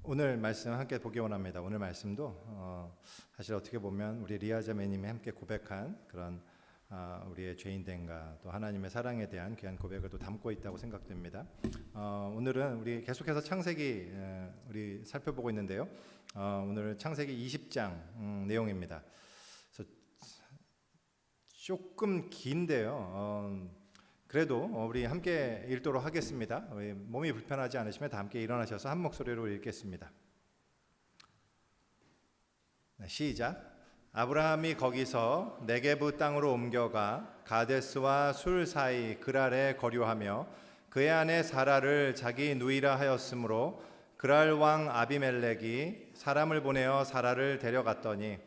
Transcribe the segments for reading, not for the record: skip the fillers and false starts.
오늘 말씀 함께 보기 원합니다. 오늘 말씀도 사실 어떻게 보면 우리 리아자매님이 함께 고백한 그런 우리의 죄인됨과 또 하나님의 사랑에 대한 귀한 고백을 또 담고 있다고 생각됩니다. 오늘은 우리 계속해서 창세기 우리 살펴보고 있는데요. 오늘 창세기 20장 내용입니다. 그래서 조금 긴데요. 그래도 우리 함께 읽도록 하겠습니다. 몸이 불편하지 않으시면 다 함께 일어나셔서 한 목소리로 읽겠습니다. 시작. 아브라함이 거기서 네게브 땅으로 옮겨가 가데스와 술 사이 그랄에 거류하며 그의 아내 사라를 자기 누이라 하였으므로 그랄 왕 아비멜렉이 사람을 보내어 사라를 데려갔더니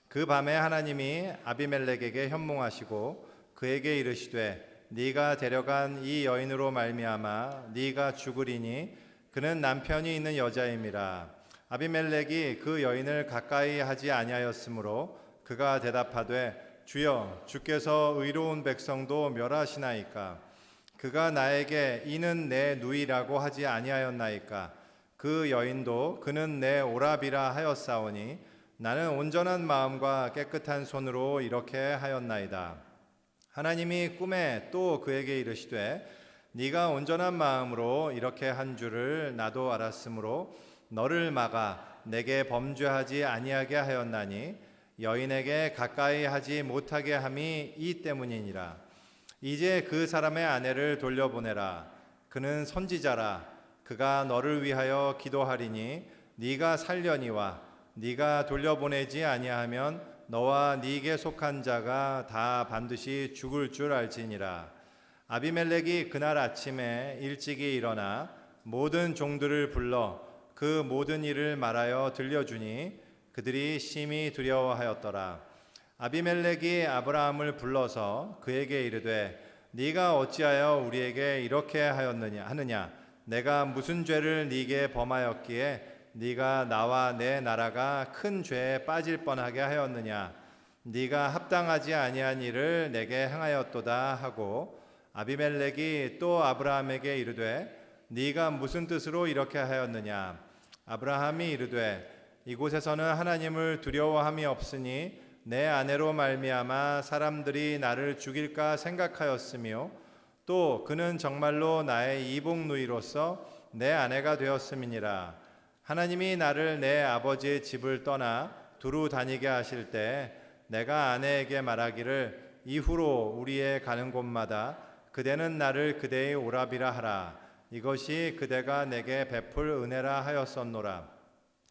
그 밤에 하나님이 아비멜렉에게 현몽하시고 그에게 이르시되 네가 데려간 이 여인으로 말미암아 네가 죽으리니 그는 남편이 있는 여자임이라. 아비멜렉이 그 여인을 가까이 하지 아니하였으므로 그가 대답하되 주여 주께서 의로운 백성도 멸하시나이까. 그가 나에게 이는 내 누이라고 하지 아니하였나이까. 그 여인도 그는 내 오라비라 하였사오니 나는 온전한 마음과 깨끗한 손으로 이렇게 하였나이다. 하나님이 꿈에 또 그에게 이르시되 네가 온전한 마음으로 이렇게 한 줄을 나도 알았으므로 너를 막아 내게 범죄하지 아니하게 하였나니 여인에게 가까이 하지 못하게 함이 이 때문이니라. 이제 그 사람의 아내를 돌려보내라. 그는 선지자라. 그가 너를 위하여 기도하리니 네가 살려니와 네가 돌려보내지 아니하면 너와 네게 속한 자가 다 반드시 죽을 줄 알지니라. 아비멜렉이 그날 아침에 일찍이 일어나 모든 종들을 불러 그 모든 일을 말하여 들려주니 그들이 심히 두려워하였더라. 아비멜렉이 아브라함을 불러서 그에게 이르되 네가 어찌하여 우리에게 이렇게 하느냐. 내가 무슨 죄를 네게 범하였기에 네가 나와 내 나라가 큰 죄에 빠질 뻔하게 하였느냐. 네가 합당하지 아니한 일을 내게 행하였도다 하고 아비멜렉이 또 아브라함에게 이르되 네가 무슨 뜻으로 이렇게 하였느냐. 아브라함이 이르되 이곳에서는 하나님을 두려워함이 없으니 내 아내로 말미암아 사람들이 나를 죽일까 생각하였으며 또 그는 정말로 나의 이복 누이로서 내 아내가 되었음이니라. 하나님이 나를 내 아버지의 집을 떠나 두루 다니게 하실 때 내가 아내에게 말하기를 이후로 우리의 가는 곳마다 그대는 나를 그대의 오라비라 하라. 이것이 그대가 내게 베풀 은혜라 하였었노라.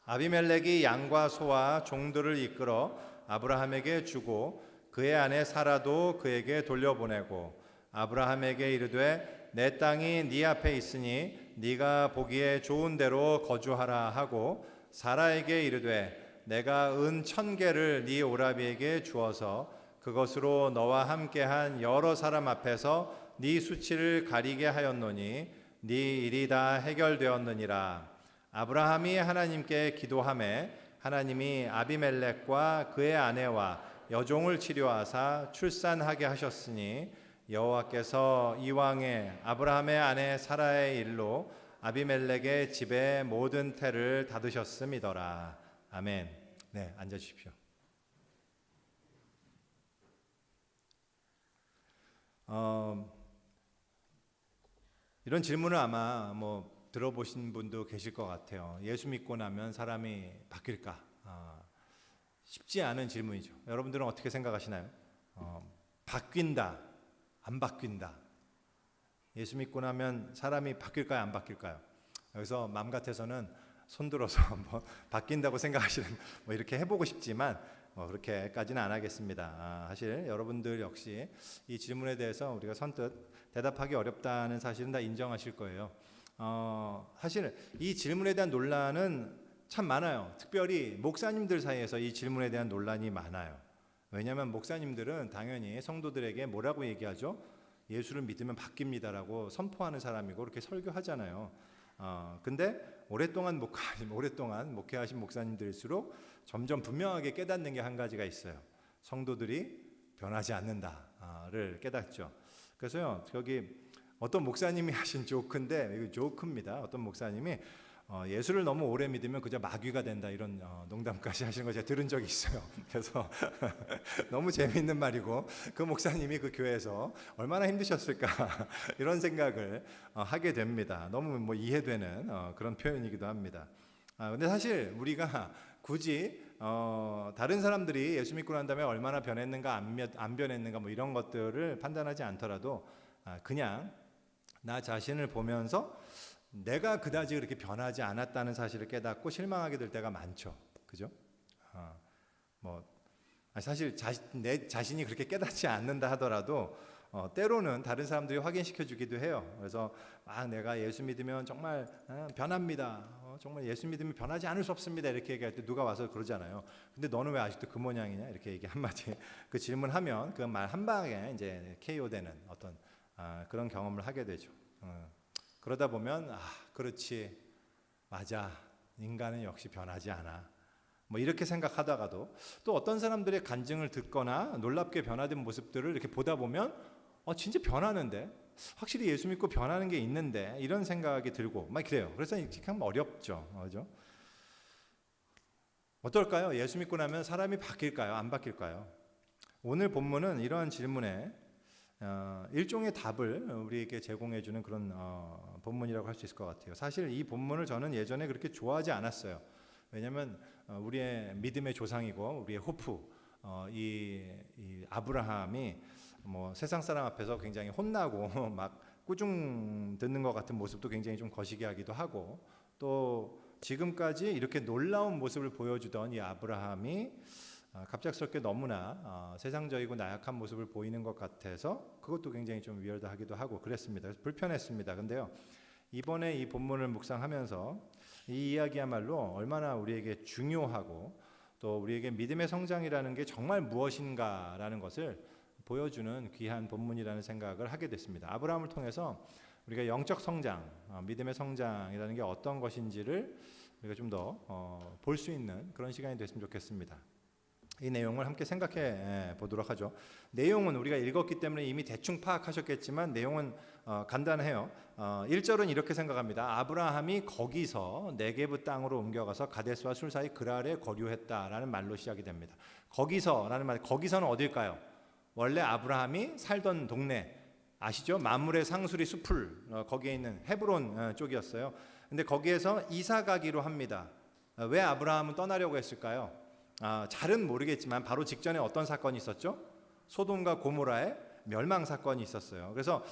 아비멜렉이 양과 소와 종들을 이끌어 아브라함에게 주고 그의 아내 사라도 그에게 돌려보내고 아브라함에게 이르되 내 땅이 네 앞에 있으니 네가 보기에 좋은 대로 거주하라 하고 사라에게 이르되 내가 은 1000개를 네 오라비에게 주어서 그것으로 너와 함께한 여러 사람 앞에서 네 수치를 가리게 하였노니 네 일이 다 해결되었느니라. 아브라함이 하나님께 기도하매 하나님이 아비멜렉과 그의 아내와 여종을 치료하사 출산하게 하셨으니 여호와께서 이왕에 아브라함의 아내 사라의 일로 아비멜렉의 집에 모든 태를 닫으셨음이더라. 아멘. 네, 앉아주십시오. 이런 질문을 아마 들어보신 분도 계실 것 같아요. 예수 믿고 나면 사람이 바뀔까? 쉽지 않은 질문이죠. 여러분들은 어떻게 생각하시나요? 바뀐다, 안 바뀐다. 예수 믿고 나면 사람이 바뀔까요, 안 바뀔까요? 여기서 마음 같아서는 손들어서 한번 바뀐다고 생각하시는 이렇게 해보고 싶지만 그렇게까지는 안 하겠습니다. 사실 여러분들 역시 이 질문에 대해서 우리가 선뜻 대답하기 어렵다는 사실은 다 인정하실 거예요. 사실 이 질문에 대한 논란은 참 많아요. 특별히 목사님들 사이에서 이 질문에 대한 논란이 많아요. 왜냐하면 목사님들은 당연히 성도들에게 뭐라고 얘기하죠? 예수를 믿으면 바뀝니다라고 선포하는 사람이고 그렇게 설교하잖아요. 근데 오랫동안 목회하신 목사님들일수록 점점 분명하게 깨닫는 게 한 가지가 있어요. 성도들이 변하지 않는다를 깨닫죠. 그래서요, 저기 어떤 목사님이 하신 조크인데, 이거 조크입니다. 어떤 목사님이 예수를 너무 오래 믿으면 그저 마귀가 된다 이런 농담까지 하시는 거 제가 들은 적이 있어요. 그래서 너무 재미있는 말이고 그 목사님이 그 교회에서 얼마나 힘드셨을까 이런 생각을 하게 됩니다. 너무 뭐 이해되는 그런 표현이기도 합니다. 근데 사실 우리가 굳이 다른 사람들이 예수 믿고 난 다음에 얼마나 변했는가 안 변했는가 뭐 이런 것들을 판단하지 않더라도 그냥 나 자신을 보면서 내가 그다지 그렇게 변하지 않았다는 사실을 깨닫고 실망하게 될 때가 많죠. 그죠? 사실 내 자신이 그렇게 깨닫지 않는다 하더라도 때로는 다른 사람들이 확인시켜 주기도 해요. 그래서 내가 예수 믿으면 정말 변합니다. 정말 예수 믿으면 변하지 않을 수 없습니다. 이렇게 얘기할 때 누가 와서 그러잖아요. 근데 너는 왜 아직도 그 모양이냐? 이렇게 얘기 한마디 그 질문하면 그 말 한 방에 이제 KO 되는 어떤 그런 경험을 하게 되죠. 그러다 보면 그렇지 맞아 인간은 역시 변하지 않아 뭐 이렇게 생각하다가도 또 어떤 사람들의 간증을 듣거나 놀랍게 변화된 모습들을 이렇게 보다 보면 진짜 변하는데 확실히 예수 믿고 변하는 게 있는데 이런 생각이 들고 막 그래요. 그래서 참 어렵죠. 그죠? 어떨까요? 예수 믿고 나면 사람이 바뀔까요? 안 바뀔까요? 오늘 본문은 이러한 질문에 일종의 답을 우리에게 제공해주는 그런 본문이라고 할 수 있을 것 같아요. 사실 이 본문을 저는 예전에 그렇게 좋아하지 않았어요. 왜냐하면 우리의 믿음의 조상이고 우리의 호프 이 아브라함이 뭐 세상 사람 앞에서 굉장히 혼나고 막 꾸중 듣는 것 같은 모습도 굉장히 좀 거시기하기도 하고 또 지금까지 이렇게 놀라운 모습을 보여주던 이 아브라함이 갑작스럽게 너무나 세상적이고 나약한 모습을 보이는 것 같아서 그것도 굉장히 좀 위험하기도 하고 그랬습니다. 그래서 불편했습니다. 근데요 이번에 이 본문을 묵상하면서 이 이야기야말로 얼마나 우리에게 중요하고 또 우리에게 믿음의 성장이라는 게 정말 무엇인가라는 것을 보여주는 귀한 본문이라는 생각을 하게 됐습니다. 아브라함을 통해서 우리가 영적 성장, 믿음의 성장이라는 게 어떤 것인지를 우리가 좀 더 볼 수 있는 그런 시간이 됐으면 좋겠습니다. 이 내용을 함께 생각해 보도록 하죠. 내용은 우리가 읽었기 때문에 이미 대충 파악하셨겠지만 내용은 간단해요. 1절은 이렇게 생각합니다. 아브라함이 거기서 네게브 땅으로 옮겨가서 가데스와 술 사이 그랄에 거류했다라는 말로 시작이 됩니다. 거기서라는 말, 거기서는 어딜까요? 원래 아브라함이 살던 동네 아시죠? 만물의 상수리 숲을 거기에 있는 헤브론 쪽이었어요. 근데 거기에서 이사 가기로 합니다. 왜 아브라함은 떠나려고 했을까요? 잘은 모르겠지만 바로 직전에 어떤 사건이 있었죠? 소돔과 고모라의 멸망 사건이 있었어요. 그래서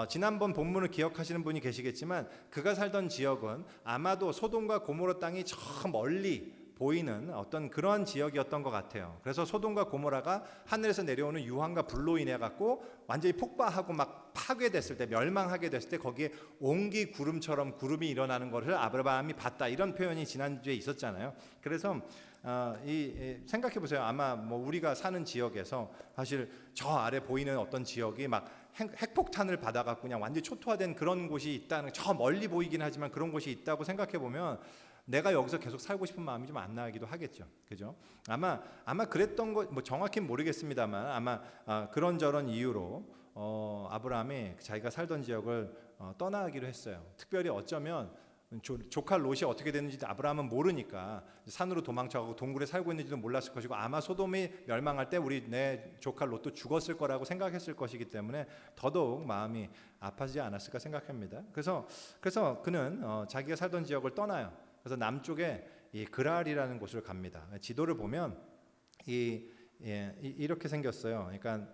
지난번 본문을 기억하시는 분이 계시겠지만 그가 살던 지역은 아마도 소돔과 고모라 땅이 저 멀리 보이는 어떤 그런 지역이었던 것 같아요. 그래서 소돔과 고모라가 하늘에서 내려오는 유황과 불로 인해 갖고 완전히 폭발하고 막 파괴됐을 때, 멸망하게 됐을 때 거기에 옹기 구름처럼 구름이 일어나는 것을 아브라함이 봤다, 이런 표현이 지난주에 있었잖아요. 그래서 생각해 보세요. 아마 뭐 우리가 사는 지역에서 사실 저 아래 보이는 어떤 지역이 막 핵폭탄을 받아갖고 그냥 완전히 초토화된 그런 곳이 있다는, 저 멀리 보이긴 하지만 그런 곳이 있다고 생각해 보면 내가 여기서 계속 살고 싶은 마음이 좀 안 나기도 하겠죠. 그죠? 아마 그랬던 거 뭐 정확히는 모르겠습니다만 아마 그런저런 이유로 아브라함이 자기가 살던 지역을 떠나기로 했어요. 특별히 어쩌면 조카 롯이 어떻게 됐는지 아브라함은 모르니까 산으로 도망쳐가고 동굴에 살고 있는지도 몰랐을 것이고 아마 소돔이 멸망할 때 내 조카 롯도 죽었을 거라고 생각했을 것이기 때문에 더더욱 마음이 아파지지 않았을까 생각합니다. 그래서 그는 자기가 살던 지역을 떠나요. 그래서 남쪽에 이 그랄이라는 곳을 갑니다. 지도를 보면 이렇게 생겼어요. 그러니까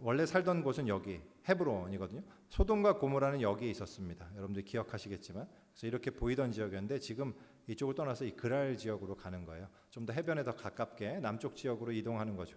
원래 살던 곳은 여기 헤브론이거든요. 소돔과 고모라는 여기에 있었습니다. 여러분들 기억하시겠지만, 그래서 이렇게 보이던 지역이었는데 지금 이쪽을 떠나서 이 그랄 지역으로 가는 거예요. 좀 더 해변에 더 가깝게 남쪽 지역으로 이동하는 거죠.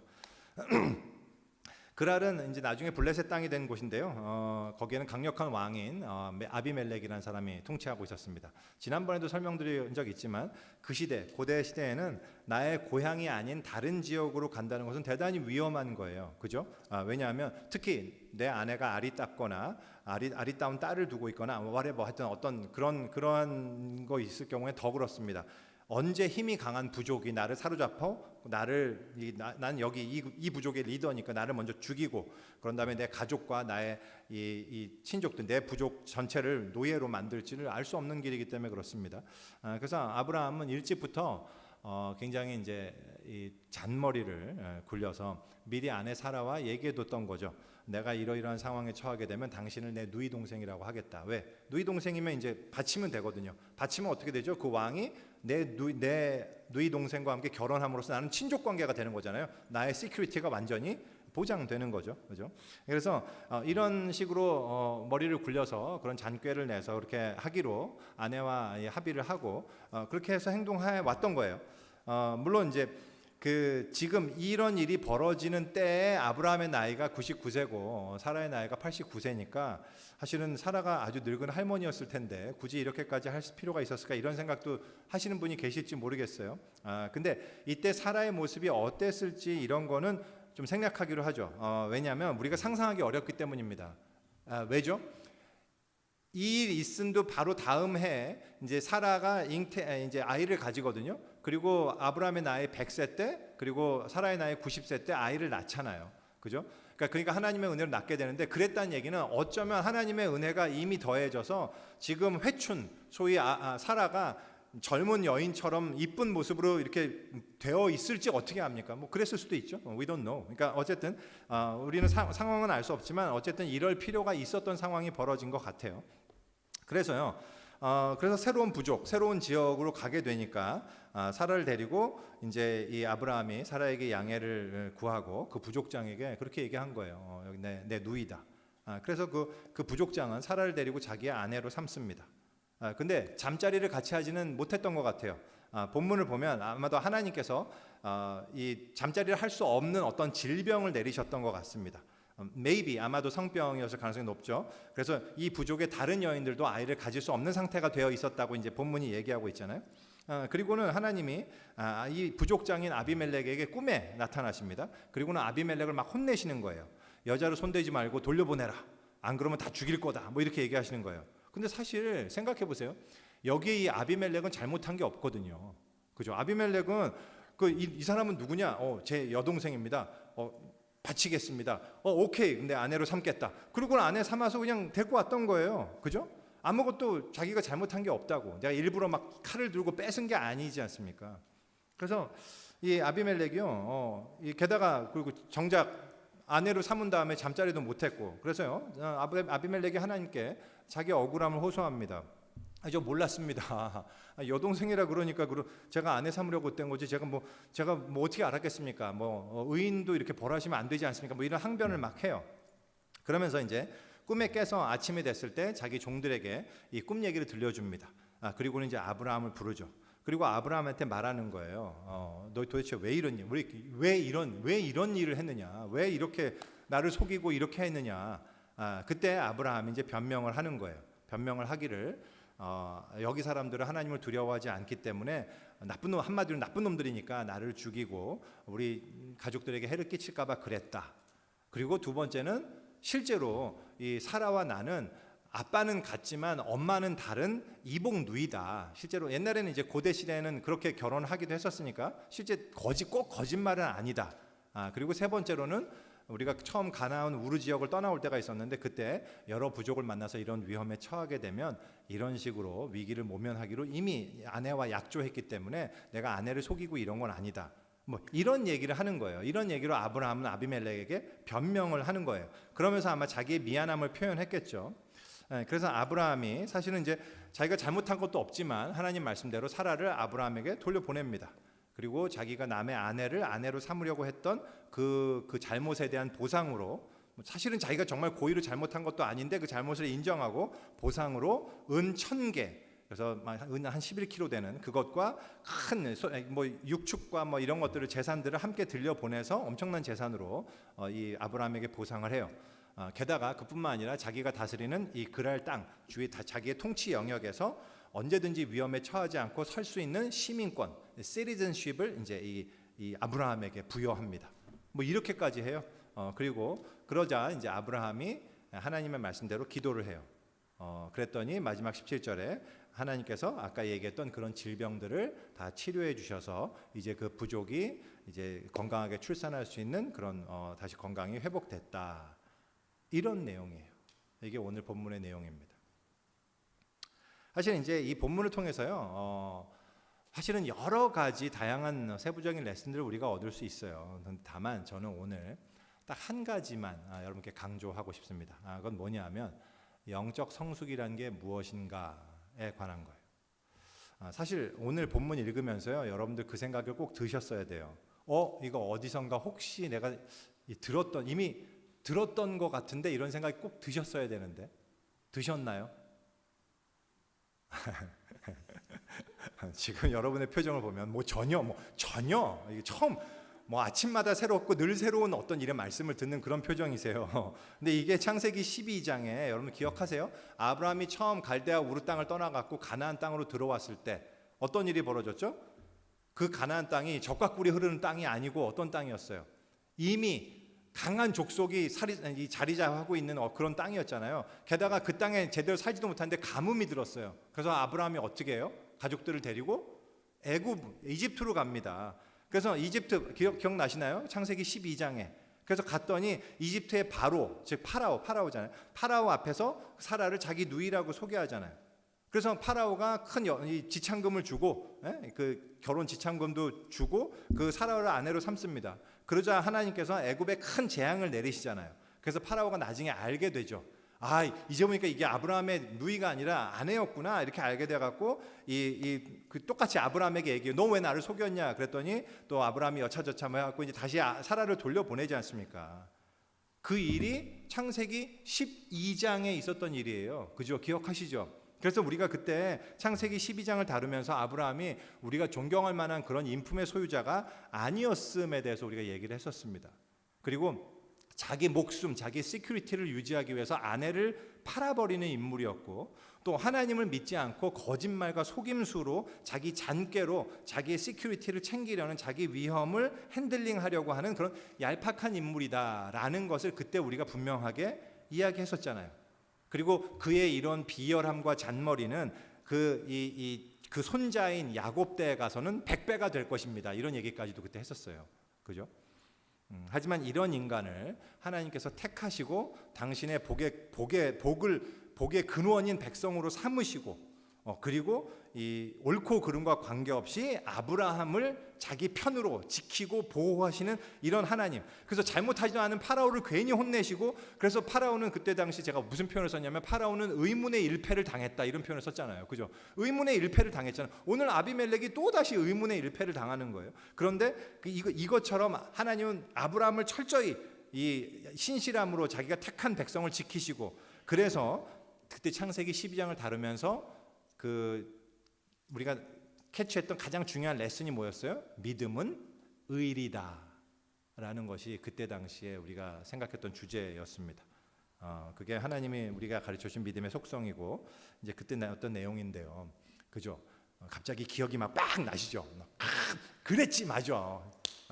그랄은 이제 나중에 블레셋 땅이 된 곳인데요. 거기에는 강력한 왕인 아비멜렉이라는 사람이 통치하고 있었습니다. 지난번에도 설명드린 적이 있지만 그 시대, 고대 시대에는 나의 고향이 아닌 다른 지역으로 간다는 것은 대단히 위험한 거예요. 그죠? 왜냐하면 특히 내 아내가 아리따거나 아리따운 딸을 두고 있거나 하여튼 어떤 그런 거 있을 경우에 더 그렇습니다. 언제 힘이 강한 부족이 나를 사로잡아 난 여기 이 부족의 리더니까 나를 먼저 죽이고 그런 다음에 내 가족과 나의 이 친족들, 내 부족 전체를 노예로 만들지를 알 수 없는 길이기 때문에 그렇습니다. 그래서 아브라함은 일찍부터 굉장히 이제 이 잔머리를 굴려서 미리 아내 사라와 얘기해뒀던 거죠. 내가 이러이러한 상황에 처하게 되면 당신을 내 누이 동생이라고 하겠다. 왜? 누이 동생이면 이제 바치면 되거든요. 바치면 어떻게 되죠? 그 왕이 내 누이 동생과 함께 결혼함으로써 나는 친족 관계가 되는 거잖아요. 나의 시큐리티가 완전히 보장되는 거죠. 그죠? 그래서 이런 식으로 머리를 굴려서 그런 잔꾀를 내서 그렇게 하기로 아내와 합의를 하고 그렇게 해서 행동해 왔던 거예요. 물론 이제 지금 이런 일이 벌어지는 때에 아브라함의 나이가 99세고 사라의 나이가 89세니까 사실은 사라가 아주 늙은 할머니였을 텐데 굳이 이렇게까지 할 필요가 있었을까 이런 생각도 하시는 분이 계실지 모르겠어요. 근데 이때 사라의 모습이 어땠을지 이런 거는 좀 생각하기로 하죠. 왜냐하면 우리가 상상하기 어렵기 때문입니다. 왜죠? 이 일 있음도 바로 다음 해에 이제 사라가 이제 아이를 가지거든요. 그리고 아브라함의 나이 100세 때 그리고 사라의 나이 90세 때 아이를 낳잖아요. 그죠? 그러니까 하나님의 은혜로 낳게 되는데 그랬다는 얘기는 어쩌면 하나님의 은혜가 이미 더해져서 지금 회춘 소위 사라가 젊은 여인처럼 이쁜 모습으로 이렇게 되어 있을지 어떻게 합니까? 뭐 그랬을 수도 있죠. We don't know. 그러니까 어쨌든 우리는 상황은 알 수 없지만 어쨌든 이럴 필요가 있었던 상황이 벌어진 것 같아요. 그래서요. 그래서 새로운 부족, 새로운 지역으로 가게 되니까 사라를 데리고 이제 이 아브라함이 사라에게 양해를 구하고 그 부족장에게 그렇게 얘기한 거예요. 여기 내 누이다. 그래서 그 부족장은 사라를 데리고 자기의 아내로 삼습니다. 근데 잠자리를 같이 하지는 못했던 것 같아요. 본문을 보면 아마도 하나님께서 이 잠자리를 할 수 없는 어떤 질병을 내리셨던 것 같습니다. maybe 아마도 성병이었을 가능성이 높죠. 그래서 이 부족의 다른 여인들도 아이를 가질 수 없는 상태가 되어 있었다고 이제 본문이 얘기하고 있잖아요. 그리고는 하나님이 이 부족장인 아비멜렉에게 꿈에 나타나십니다. 그리고는 아비멜렉을 막 혼내시는 거예요. 여자를 손대지 말고 돌려보내라. 안 그러면 다 죽일 거다. 뭐 이렇게 얘기하시는 거예요. 근데 사실 생각해 보세요. 여기에 이 아비멜렉은 잘못한 게 없거든요. 그죠? 아비멜렉은 이 사람은 누구냐? 제 여동생입니다. 바치겠습니다. 오케이. 근데 아내로 삼겠다. 그리고는 아내 삼아서 그냥 데리고 왔던 거예요. 그죠? 아무것도 자기가 잘못한 게 없다고. 내가 일부러 막 칼을 들고 뺏은 게 아니지 않습니까? 그래서 이 아비멜렉이요. 게다가 그리고 정작 아내로 삼은 다음에 잠자리도 못했고 그래서요. 아비멜렉이 하나님께 자기 억울함을 호소합니다. 저 몰랐습니다. 여동생이라 그러니까 제가 아내 삼으려고 된 거지. 제가 뭐 어떻게 알았겠습니까? 의인도 이렇게 벌하시면 안 되지 않습니까? 뭐 이런 항변을 막 해요. 그러면서 이제 꿈에 깨서 아침이 됐을 때 자기 종들에게 이 꿈 얘기를 들려줍니다. 그리고는 이제 아브라함을 부르죠. 그리고 아브라함한테 말하는 거예요. 너 도대체 왜 이러니? 왜 이런 일을 했느냐? 왜 이렇게 나를 속이고 이렇게 했느냐? 그때 아브라함이 이제 변명을 하는 거예요. 변명을 하기를 여기 사람들은 하나님을 두려워하지 않기 때문에 한마디로 나쁜 놈들이니까 나를 죽이고 우리 가족들에게 해를 끼칠까봐 그랬다. 그리고 두 번째는 실제로 이 사라와 나는 아빠는 같지만 엄마는 다른 이복 누이다. 실제로 옛날에는 이제 고대 시대에는 그렇게 결혼하기도 했었으니까 실제 꼭 거짓말은 아니다. 그리고 세 번째로는 우리가 처음 가나안 우르 지역을 떠나올 때가 있었는데 그때 여러 부족을 만나서 이런 위험에 처하게 되면 이런 식으로 위기를 모면하기로 이미 아내와 약조했기 때문에 내가 아내를 속이고 이런 건 아니다. 뭐 이런 얘기를 하는 거예요. 이런 얘기로 아브라함은 아비멜렉에게 변명을 하는 거예요. 그러면서 아마 자기의 미안함을 표현했겠죠. 그래서 아브라함이 사실은 이제 자기가 잘못한 것도 없지만 하나님 말씀대로 사라를 아브라함에게 돌려보냅니다. 그리고 자기가 남의 아내를 아내로 삼으려고 했던 그 잘못에 대한 보상으로 사실은 자기가 정말 고의로 잘못한 것도 아닌데 그 잘못을 인정하고 보상으로 은 1000개 그래서 은 한 11kg 되는 그것과 큰 육축과 이런 것들을 재산들을 함께 들려보내서 엄청난 재산으로 이 아브라함에게 보상을 해요. 게다가 그뿐만 아니라 자기가 다스리는 이 그랄 땅 주위 자기의 통치 영역에서 언제든지 위험에 처하지 않고 설 수 있는 시민권, citizenship을 이제 이 아브라함에게 부여합니다. 뭐 이렇게까지 해요. 그리고 그러자 이제 아브라함이 하나님의 말씀대로 기도를 해요. 그랬더니 마지막 17절에 하나님께서 아까 얘기했던 그런 질병들을 다 치료해 주셔서 이제 그 부족이 이제 건강하게 출산할 수 있는 그런 다시 건강이 회복됐다. 이런 내용이에요. 이게 오늘 본문의 내용입니다. 사실 이제 이 본문을 통해서요, 사실은 여러 가지 다양한 세부적인 레슨들을 우리가 얻을 수 있어요. 다만 저는 오늘 딱 한 가지만 여러분께 강조하고 싶습니다. 그건 뭐냐면 영적 성숙이라는 게 무엇인가에 관한 거예요. 사실 오늘 본문 읽으면서요, 여러분들 그 생각을 꼭 드셨어야 돼요. 이거 어디선가 혹시 내가 이미 들었던 것 같은데 이런 생각이 꼭 드셨어야 되는데 드셨나요? 지금 여러분의 표정을 보면 전혀 이게 처음 아침마다 새롭고 늘 새로운 어떤 일의 말씀을 듣는 그런 표정이세요. 근데 이게 창세기 12장에 여러분 기억하세요? 아브라함이 처음 갈대아 우르 땅을 떠나갖고 가나안 땅으로 들어왔을 때 어떤 일이 벌어졌죠? 그 가나안 땅이 젖과 꿀이 흐르는 땅이 아니고 어떤 땅이었어요? 이미 강한 족속이 자리 잡고 있는 그런 땅이었잖아요. 게다가 그 땅에 제대로 살지도 못하는데 가뭄이 들었어요. 그래서 아브라함이 어떻게 해요? 가족들을 데리고 이집트로 갑니다. 그래서 이집트 기억나시나요? 창세기 12장에. 그래서 갔더니 이집트의 바로, 즉 파라오잖아요. 파라오 앞에서 사라를 자기 누이라고 소개하잖아요. 그래서 파라오가 큰 지참금을 주고, 그 결혼 지참금도 주고 그 사라를 아내로 삼습니다. 그러자 하나님께서 애굽에 큰 재앙을 내리시잖아요. 그래서 파라오가 나중에 알게 되죠. 이제 보니까 이게 아브라함의 누이가 아니라 아내였구나, 이렇게 알게 돼갖고 그 똑같이 아브라함에게 얘기해요. 너 왜 나를 속였냐? 그랬더니 또 아브라함이 여차저차 해갖고 이제 다시 사라를 돌려보내지 않습니까? 그 일이 창세기 12장에 있었던 일이에요. 그죠? 기억하시죠? 그래서 우리가 그때 창세기 12장을 다루면서 아브라함이 우리가 존경할 만한 그런 인품의 소유자가 아니었음에 대해서 우리가 얘기를 했었습니다. 그리고 자기 목숨, 자기 시큐리티를 유지하기 위해서 아내를 팔아버리는 인물이었고, 또 하나님을 믿지 않고 거짓말과 속임수로 자기 잔꾀로 자기의 시큐리티를 챙기려는 자기 위험을 핸들링하려고 하는 그런 얄팍한 인물이다라는 것을 그때 우리가 분명하게 이야기했었잖아요. 그리고 그의 이런 비열함과 잔머리는 그 손자인 야곱 때에 가서는 100배가 될 것입니다. 이런 얘기까지도 그때 했었어요. 그죠? 하지만 이런 인간을 하나님께서 택하시고 당신의 복의 근원인 백성으로 삼으시고, 그리고 이 옳고 그름과 관계없이 아브라함을 자기 편으로 지키고 보호하시는 이런 하나님. 그래서 잘못하지도 않은 파라오를 괜히 혼내시고, 그래서 파라오는 그때 당시 제가 무슨 표현을 썼냐면 파라오는 의문의 일패를 당했다, 이런 표현을 썼잖아요. 그죠? 의문의 일패를 당했잖아요. 오늘 아비멜렉이 또다시 의문의 일패를 당하는 거예요. 그런데 이것처럼 하나님은 아브라함을 철저히 이 신실함으로 자기가 택한 백성을 지키시고, 그래서 그때 창세기 12장을 다루면서 우리가 캐치했던 가장 중요한 레슨이 뭐였어요? 믿음은 의리다 라는 것이 그때 당시에 우리가 생각했던 주제였습니다. 그게 하나님이 우리가 가르쳐주신 믿음의 속성이고, 이제 그때 어떤 내용인데요. 그죠? 갑자기 기억이 막 나시죠? 그랬지, 맞아.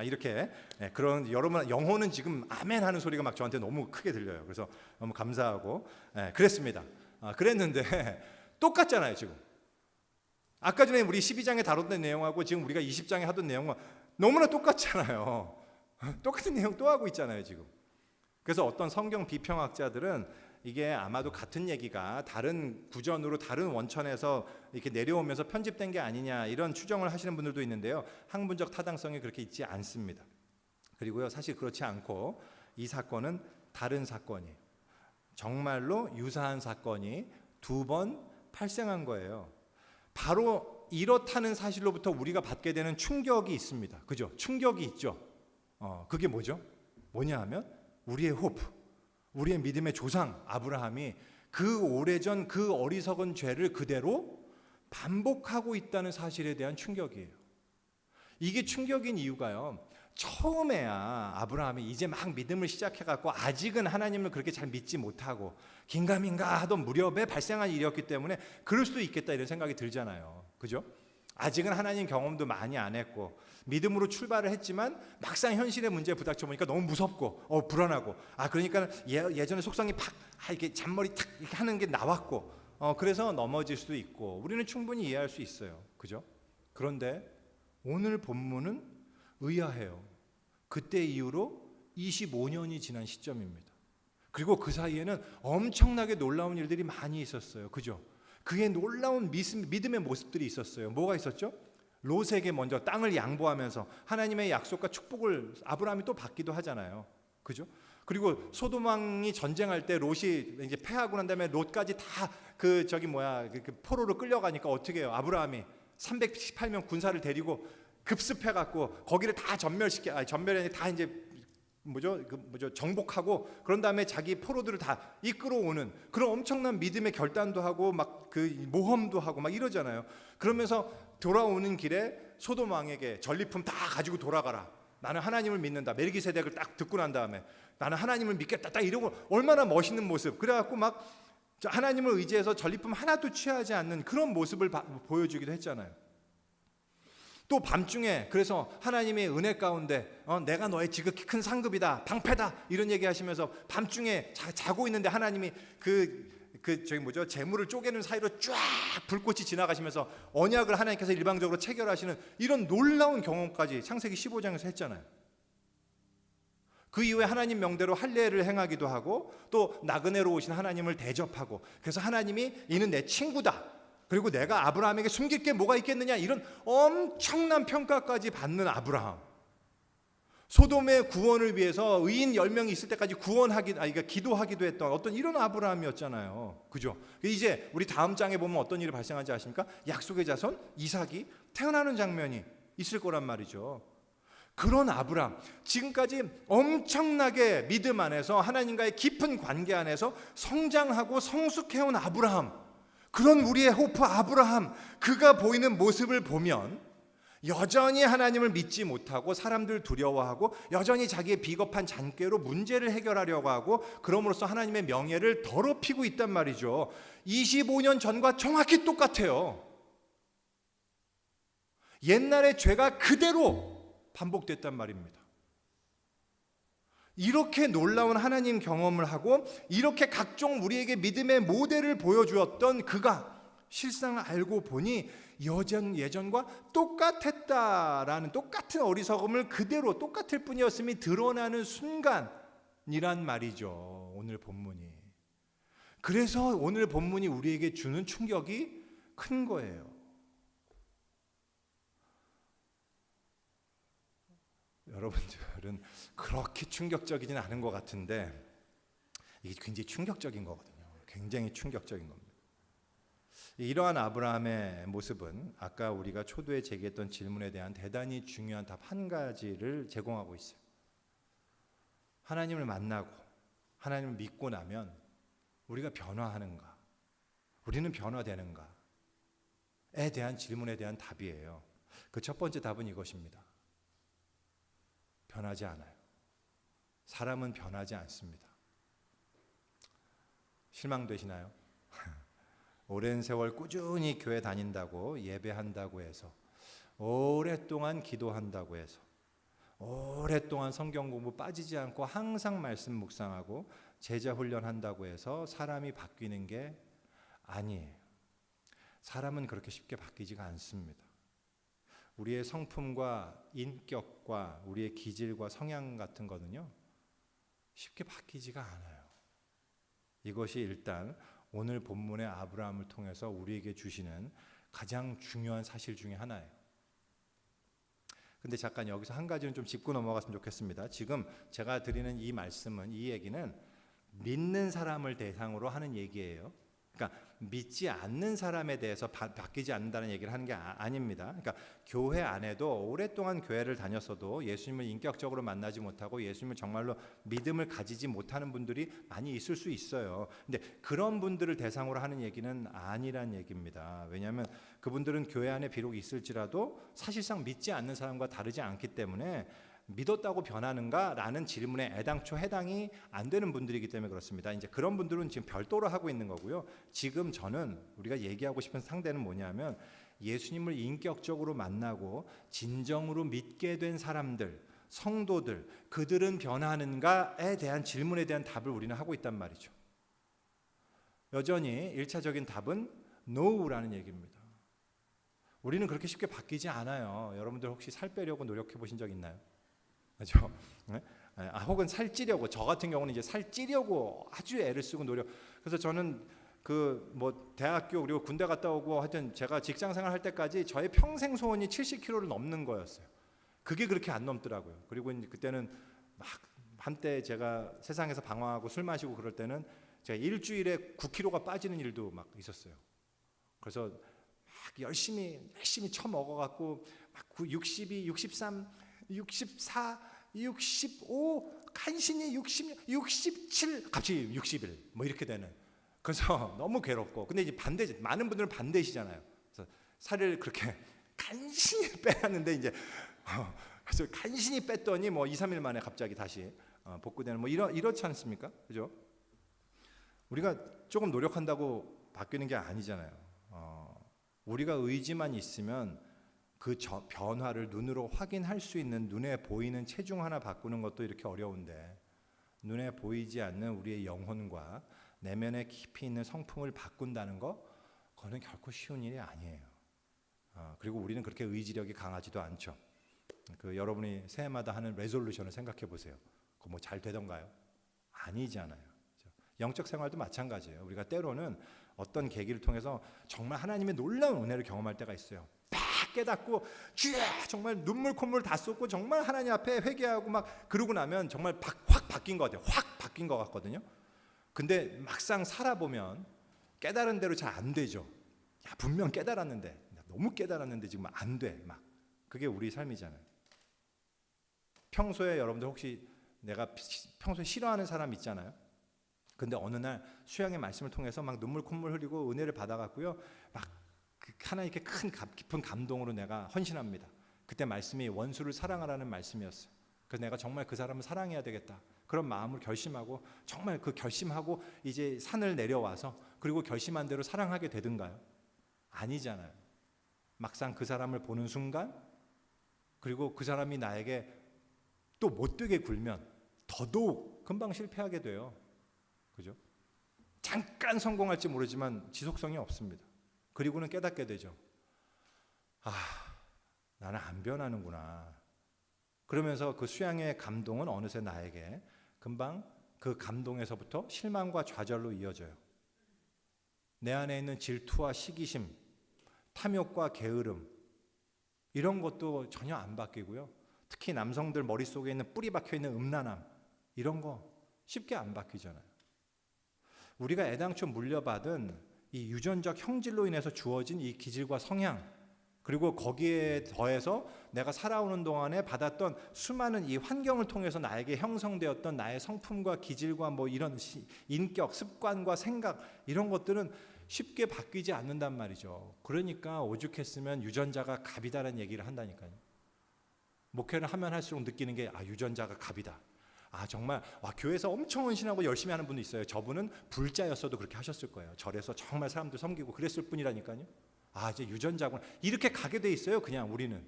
이렇게 그런 여러분 영혼은 지금 아멘 하는 소리가 막 저한테 너무 크게 들려요. 그래서 너무 감사하고, 그랬습니다. 그랬는데 똑같잖아요. 지금 아까 전에 우리 12장에 다뤘던 내용하고 지금 우리가 20장에 하던 내용은 너무나 똑같잖아요. 똑같은 내용 또 하고 있잖아요 지금. 그래서 어떤 성경 비평학자들은 이게 아마도 같은 얘기가 다른 구전으로 다른 원천에서 이렇게 내려오면서 편집된 게 아니냐, 이런 추정을 하시는 분들도 있는데요. 학문적 타당성이 그렇게 있지 않습니다. 그리고요, 사실 그렇지 않고 이 사건은 다른 사건이에요. 정말로 유사한 사건이 2번 발생한 거예요. 바로 이렇다는 사실로부터 우리가 받게 되는 충격이 있습니다. 그죠? 충격이 있죠. 그게 뭐냐 하면 우리의 호프, 우리의 믿음의 조상 아브라함이 그 오래전 그 어리석은 죄를 그대로 반복하고 있다는 사실에 대한 충격이에요. 이게 충격인 이유가요, 처음에야 아브라함이 이제 막 믿음을 시작해갖고 아직은 하나님을 그렇게 잘 믿지 못하고 긴가민가 하던 무렵에 발생한 일이었기 때문에 그럴 수도 있겠다, 이런 생각이 들잖아요. 그죠? 아직은 하나님 경험도 많이 안 했고 믿음으로 출발을 했지만 막상 현실의 문제에 부닥쳐 보니까 너무 무섭고 불안하고, 그러니까 예전에 속성이 팍 이렇게 잔머리 탁 이렇게 하는 게 나왔고, 그래서 넘어질 수도 있고 우리는 충분히 이해할 수 있어요. 그죠? 그런데 오늘 본문은 의아해요. 그때 이후로 25년이 지난 시점입니다. 그리고 그 사이에는 엄청나게 놀라운 일들이 많이 있었어요. 그죠? 그의 놀라운 믿음의 모습들이 있었어요. 뭐가 있었죠? 롯에게 먼저 땅을 양보하면서 하나님의 약속과 축복을 아브라함이 또 받기도 하잖아요. 그죠? 그리고 소돔 왕이 전쟁할 때 롯이 이제 패하고 난 다음에 롯까지 다 그 포로로 끌려가니까 어떻게 해요? 아브라함이 318명 군사를 데리고 급습해 갖고 거기를 다 전멸이 아니라 다 이제 정복하고 그런 다음에 자기 포로들을 다 이끌어오는 그런 엄청난 믿음의 결단도 하고 막 그 모험도 하고 막 이러잖아요. 그러면서 돌아오는 길에 소돔 왕에게 전리품 다 가지고 돌아가라. 나는 하나님을 믿는다. 멜기세덱을 딱 듣고 난 다음에 나는 하나님을 믿겠다. 딱 이러고 얼마나 멋있는 모습. 그래갖고 막 하나님을 의지해서 전리품 하나도 취하지 않는 그런 모습을 보여주기도 했잖아요. 또 밤중에 그래서 하나님의 은혜 가운데 내가 너의 지극히 큰 상급이다, 방패다 이런 얘기하시면서 밤중에 자고 있는데 하나님이 재물을 쪼개는 사이로 쫙 불꽃이 지나가시면서 언약을 하나님께서 일방적으로 체결하시는 이런 놀라운 경험까지 창세기 15장에서 했잖아요. 그 이후에 하나님 명대로 할례를 행하기도 하고 또 나그네로 오신 하나님을 대접하고 그래서 하나님이 이는 내 친구다. 그리고 내가 아브라함에게 숨길 게 뭐가 있겠느냐 이런 엄청난 평가까지 받는 아브라함. 소돔의 구원을 위해서 의인 10명이 있을 때까지 그러니까 기도하기도 했던 어떤 이런 아브라함이었잖아요. 그죠? 이제 우리 다음 장에 보면 어떤 일이 발생하는지 아십니까? 약속의 자손 이삭이 태어나는 장면이 있을 거란 말이죠. 그런 아브라함, 지금까지 엄청나게 믿음 안에서 하나님과의 깊은 관계 안에서 성장하고 성숙해온 아브라함, 그런 우리의 호프 아브라함, 그가 보이는 모습을 보면 여전히 하나님을 믿지 못하고 사람들 두려워하고 여전히 자기의 비겁한 잔꾀로 문제를 해결하려고 하고 그럼으로써 하나님의 명예를 더럽히고 있단 말이죠. 25년 전과 정확히 똑같아요. 옛날의 죄가 그대로 반복됐단 말입니다. 이렇게 놀라운 하나님 경험을 하고 이렇게 각종 우리에게 믿음의 모델을 보여주었던 그가 실상을 알고 보니 예전과 똑같았다라는 똑같은 어리석음을 그대로 똑같을 뿐이었음이 드러나는 순간이란 말이죠. 오늘 본문이. 그래서 오늘 본문이 우리에게 주는 충격이 큰 거예요. 여러분들은 그렇게 충격적이진 않은 것 같은데 이게 굉장히 충격적인 거거든요. 굉장히 충격적인 겁니다. 이러한 아브라함의 모습은 아까 우리가 초두에 제기했던 질문에 대한 대단히 중요한 답 한 가지를 제공하고 있어요. 하나님을 만나고 하나님을 믿고 나면 우리가 변화하는가? 우리는 변화되는가에 대한 질문에 대한 답이에요. 그 첫 번째 답은 이것입니다. 변하지 않아요. 사람은 변하지 않습니다. 실망되시나요? 오랜 세월 꾸준히 교회 다닌다고 예배한다고 해서 오랫동안 기도한다고 해서 오랫동안 성경 공부 빠지지 않고 항상 말씀 묵상하고 제자 훈련한다고 해서 사람이 바뀌는 게 아니에요. 사람은 그렇게 쉽게 바뀌지가 않습니다. 우리의 성품과 인격과 우리의 기질과 성향 같은 거는요 쉽게 바뀌지가 않아요. 이것이 일단 오늘 본문의 아브라함을 통해서 우리에게 주시는 가장 중요한 사실 중에 하나예요. 근데 잠깐 여기서 한 가지는 좀 짚고 넘어갔으면 좋겠습니다. 지금 제가 드리는 이 말씀은, 이 얘기는 믿는 사람을 대상으로 하는 얘기예요. 그러니까 믿지 않는 사람에 대해서 바뀌지 않는다는 얘기를 하는 게 아닙니다. 그러니까 교회 안에도 오랫동안 교회를 다녔어도 예수님을 인격적으로 만나지 못하고 예수님을 정말로 믿음을 가지지 못하는 분들이 많이 있을 수 있어요. 근데 그런 분들을 대상으로 하는 얘기는 아니란 얘기입니다. 왜냐하면 그분들은 교회 안에 비록 있을지라도 사실상 믿지 않는 사람과 다르지 않기 때문에 믿었다고 변하는가? 라는 질문에 애당초 해당이 안 되는 분들이기 때문에 그렇습니다. 이제 그런 분들은 지금 별도로 하고 있는 거고요. 지금 저는 우리가 얘기하고 싶은 상대는 뭐냐면 예수님을 인격적으로 만나고 진정으로 믿게 된 사람들, 성도들, 그들은 변하는가에 대한 질문에 대한 답을 우리는 하고 있단 말이죠. 여전히 1차적인 답은 no라는 얘기입니다. 우리는 그렇게 쉽게 바뀌지 않아요. 여러분들 혹시 살 빼려고 노력해 보신 적 있나요? 그렇죠? 네? 혹은 살 찌려고, 저 같은 경우는 이제 살 찌려고 아주 애를 쓰고 그래서 저는 그 뭐 대학교 그리고 군대 갔다 오고 하여튼 제가 직장 생활 할 때까지 저의 평생 소원이 70kg를 넘는 거였어요. 그게 그렇게 안 넘더라고요. 그리고 이제 그때는 막 한때 제가 세상에서 방황하고 술 마시고 그럴 때는 제가 일주일에 9kg가 빠지는 일도 막 있었어요. 그래서 막 열심히 처먹어 갖고 막 62, 63, 64, 65, 간신히 60, 67, 갑자기 61 뭐 이렇게 되는. 그래서 너무 괴롭고. 근데 이제 많은 분들은 반대시잖아요. 그래서 살을 그렇게 간신히 빼놨는데 이제 그래서 간신히 뺐더니 뭐 2, 3일 만에 갑자기 다시 복구되는 뭐 이렇지 않습니까? 그죠? 우리가 조금 노력한다고 바뀌는 게 아니잖아요. 우리가 의지만 있으면 그 변화를 눈으로 확인할 수 있는, 눈에 보이는 체중 하나 바꾸는 것도 이렇게 어려운데 눈에 보이지 않는 우리의 영혼과 내면에 깊이 있는 성품을 바꾼다는 거, 그거는 결코 쉬운 일이 아니에요. 그리고 우리는 그렇게 의지력이 강하지도 않죠. 여러분이 새해마다 하는 레졸루션을 생각해 보세요. 그거 뭐 잘 되던가요? 아니잖아요. 영적 생활도 마찬가지예요. 우리가 때로는 어떤 계기를 통해서 정말 하나님의 놀라운 은혜를 경험할 때가 있어요. 딱 깨닫고 주여 정말 눈물 콧물 다 쏟고 정말 하나님 앞에 회개하고 막 그러고 나면 정말 확 바뀐 것 같아요. 확 바뀐 것 같거든요. 근데 막상 살아보면 깨달은 대로 잘 안 되죠. 야, 분명 깨달았는데, 너무 깨달았는데 지금 안 돼. 막 그게 우리 삶이잖아요. 평소에 여러분들 혹시 내가 평소에 싫어하는 사람 있잖아요. 근데 어느 날 수양의 말씀을 통해서 막 눈물 콧물 흘리고 은혜를 받아갖고요, 막 하나님께 큰 깊은 감동으로 내가 헌신합니다. 그때 말씀이 원수를 사랑하라는 말씀이었어요. 그래서 내가 정말 그 사람을 사랑해야 되겠다, 그런 마음을 결심하고 정말 그 결심하고 이제 산을 내려와서 그리고 결심한 대로 사랑하게 되든가요? 아니잖아요. 막상 그 사람을 보는 순간, 그리고 그 사람이 나에게 또 못되게 굴면 더더욱 금방 실패하게 돼요. 그죠? 잠깐 성공할지 모르지만 지속성이 없습니다. 그리고는 깨닫게 되죠. 나는 안 변하는구나. 그러면서 그 수양의 감동은 어느새 나에게 금방 그 감동에서부터 실망과 좌절로 이어져요. 내 안에 있는 질투와 시기심, 탐욕과 게으름, 이런 것도 전혀 안 바뀌고요. 특히 남성들 머릿속에 있는 뿌리 박혀 있는 음란함, 이런 거 쉽게 안 바뀌잖아요. 우리가 애당초 물려받은 이 유전적 형질로 인해서 주어진 이 기질과 성향, 그리고 거기에 더해서 내가 살아오는 동안에 받았던 수많은 이 환경을 통해서 나에게 형성되었던 나의 성품과 기질과 뭐 이런 인격, 습관과 생각, 이런 것들은 쉽게 바뀌지 않는단 말이죠. 그러니까 오죽했으면 유전자가 갑이다라는 얘기를 한다니까요. 목회를 하면 할수록 느끼는 게 유전자가 갑이다. 정말 교회에서 엄청 헌신하고 열심히 하는 분도 있어요. 저분은 불자였어도 그렇게 하셨을 거예요. 절에서 정말 사람들 섬기고 그랬을 뿐이라니까요. 이제 유전자구나. 이렇게 가게 돼 있어요. 그냥 우리는.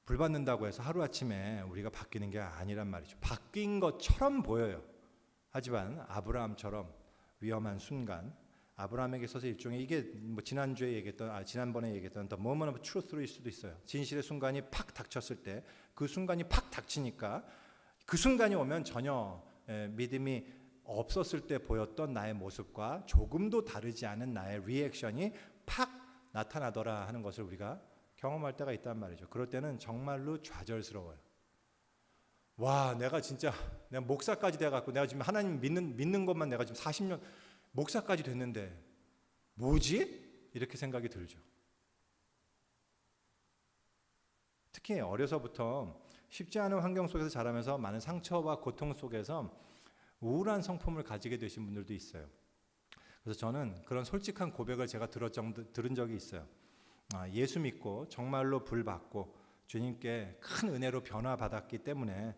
불 받는다고 해서 하루아침에 우리가 바뀌는 게 아니란 말이죠. 바뀐 것처럼 보여요. 하지만 아브라함처럼 위험한 순간, 아브라함에게 있어서 일종의, 이게 뭐 지난번에 얘기했던 the moment of truth일 수도 있어요. 진실의 순간이 팍 닥쳤을 때, 그 순간이 팍 닥치니까 그 순간이 오면 전혀 믿음이 없었을 때 보였던 나의 모습과 조금도 다르지 않은 나의 리액션이 팍 나타나더라 하는 것을 우리가 경험할 때가 있단 말이죠. 그럴 때는 정말로 좌절스러워요. 내가 진짜 내가 목사까지 돼갖고 내가 지금 하나님 믿는 것만 내가 지금 40년 목사까지 됐는데 뭐지? 이렇게 생각이 들죠. 특히 어려서부터 쉽지 않은 환경 속에서 자라면서 많은 상처와 고통 속에서 우울한 성품을 가지게 되신 분들도 있어요. 그래서 저는 그런 솔직한 고백을 제가 들은 적이 있어요. 예수 믿고 정말로 불 받고 주님께 큰 은혜로 변화받았기 때문에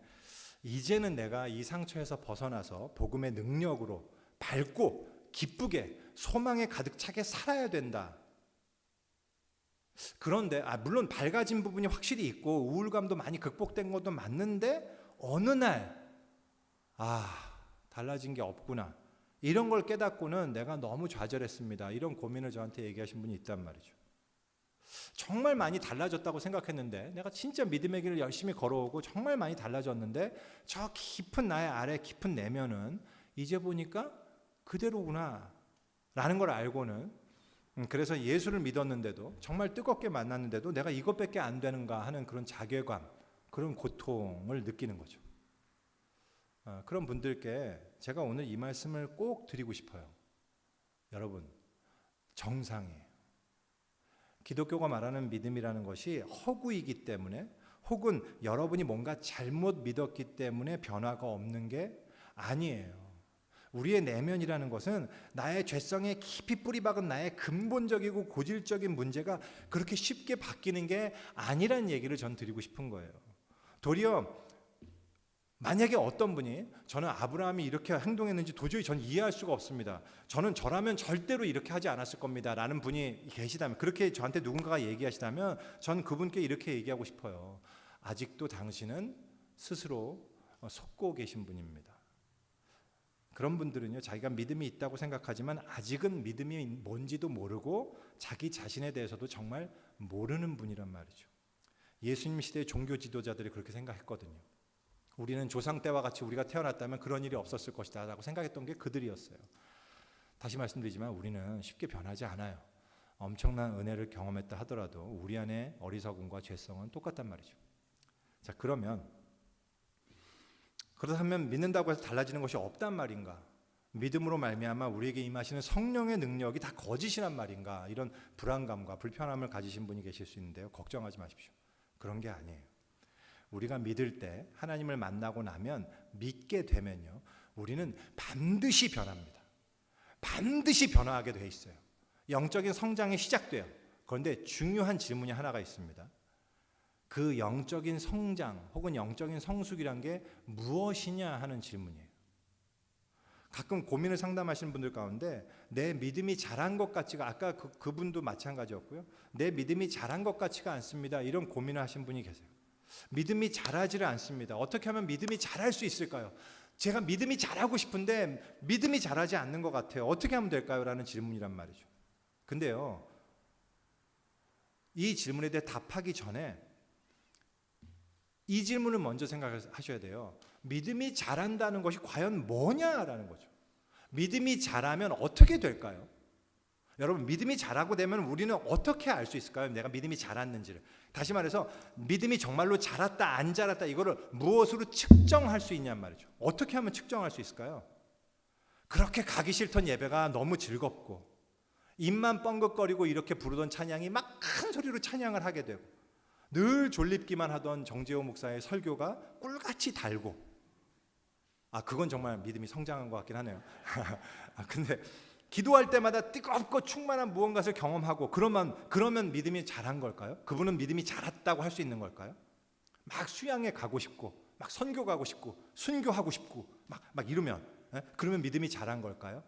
이제는 내가 이 상처에서 벗어나서 복음의 능력으로 밝고 기쁘게 소망에 가득 차게 살아야 된다. 그런데 물론 밝아진 부분이 확실히 있고 우울감도 많이 극복된 것도 맞는데 어느 날 달라진 게 없구나. 이런 걸 깨닫고는 내가 너무 좌절했습니다. 이런 고민을 저한테 얘기하신 분이 있단 말이죠. 정말 많이 달라졌다고 생각했는데, 내가 진짜 믿음의 길을 열심히 걸어오고 정말 많이 달라졌는데, 저 깊은 나의 아래 깊은 내면은 이제 보니까 그대로구나 라는 걸 알고는, 그래서 예수를 믿었는데도, 정말 뜨겁게 만났는데도 내가 이것밖에 안 되는가 하는 그런 자괴감, 그런 고통을 느끼는 거죠. 그런 분들께 제가 오늘 이 말씀을 꼭 드리고 싶어요. 여러분, 정상이에요. 기독교가 말하는 믿음이라는 것이 허구이기 때문에, 혹은 여러분이 뭔가 잘못 믿었기 때문에 변화가 없는 게 아니에요. 우리의 내면이라는 것은 나의 죄성에 깊이 뿌리박은 나의 근본적이고 고질적인 문제가 그렇게 쉽게 바뀌는 게 아니란 얘기를 전 드리고 싶은 거예요. 도리어 만약에 어떤 분이 저는 아브라함이 이렇게 행동했는지 도저히 전 이해할 수가 없습니다. 저는 저라면 절대로 이렇게 하지 않았을 겁니다. 라는 분이 계시다면, 그렇게 저한테 누군가가 얘기하시다면 전 그분께 이렇게 얘기하고 싶어요. 아직도 당신은 스스로 속고 계신 분입니다. 그런 분들은요, 자기가 믿음이 있다고 생각하지만 아직은 믿음이 뭔지도 모르고 자기 자신에 대해서도 정말 모르는 분이란 말이죠. 예수님 시대의 종교 지도자들이 그렇게 생각했거든요. 우리는 조상 때와 같이 우리가 태어났다면 그런 일이 없었을 것이다 라고 생각했던 게 그들이었어요. 다시 말씀드리지만 우리는 쉽게 변하지 않아요. 엄청난 은혜를 경험했다 하더라도 우리 안에 어리석음과 죄성은 똑같단 말이죠. 자, 그렇다면 믿는다고 해서 달라지는 것이 없단 말인가? 믿음으로 말미암아 우리에게 임하시는 성령의 능력이 다 거짓이란 말인가? 이런 불안감과 불편함을 가지신 분이 계실 수 있는데요. 걱정하지 마십시오. 그런 게 아니에요. 우리가 믿을 때, 하나님을 만나고 나면, 믿게 되면요, 우리는 반드시 변합니다. 반드시 변화하게 돼 있어요. 영적인 성장이 시작돼요. 그런데 중요한 질문이 하나가 있습니다. 그 영적인 성장 혹은 영적인 성숙이란 게 무엇이냐 하는 질문이에요. 가끔 고민을 상담하시는 분들 가운데 내 믿음이 자란 것 같지가, 아까 그분도 마찬가지였고요, 내 믿음이 자란 것 같지가 않습니다. 이런 고민을 하신 분이 계세요. 믿음이 자라지를 않습니다. 어떻게 하면 믿음이 자랄 수 있을까요? 제가 믿음이 자라고 싶은데 믿음이 자라지 않는 것 같아요. 어떻게 하면 될까요? 라는 질문이란 말이죠. 근데요, 이 질문에 대해 답하기 전에 이 질문을 먼저 생각하셔야 돼요. 믿음이 자란다는 것이 과연 뭐냐라는 거죠. 믿음이 자라면 어떻게 될까요? 여러분, 믿음이 자라고 되면 우리는 어떻게 알 수 있을까요? 내가 믿음이 자랐는지를. 다시 말해서 믿음이 정말로 자랐다 안 자랐다, 이거를 무엇으로 측정할 수 있냔 말이죠. 어떻게 하면 측정할 수 있을까요? 그렇게 가기 싫던 예배가 너무 즐겁고 입만 뻥긋거리고 이렇게 부르던 찬양이 막 큰 소리로 찬양을 하게 되고, 늘 졸립기만 하던 정재호 목사의 설교가 꿀같이 달고, 그건 정말 믿음이 성장한 것 같긴 하네요. 근데 기도할 때마다 뜨겁고 충만한 무언가를 경험하고, 그러면 믿음이 자란 걸까요? 그분은 믿음이 자랐다고 할 수 있는 걸까요? 막 수양에 가고 싶고, 막 선교 가고 싶고, 순교하고 싶고, 막 이러면, 그러면 믿음이 자란 걸까요?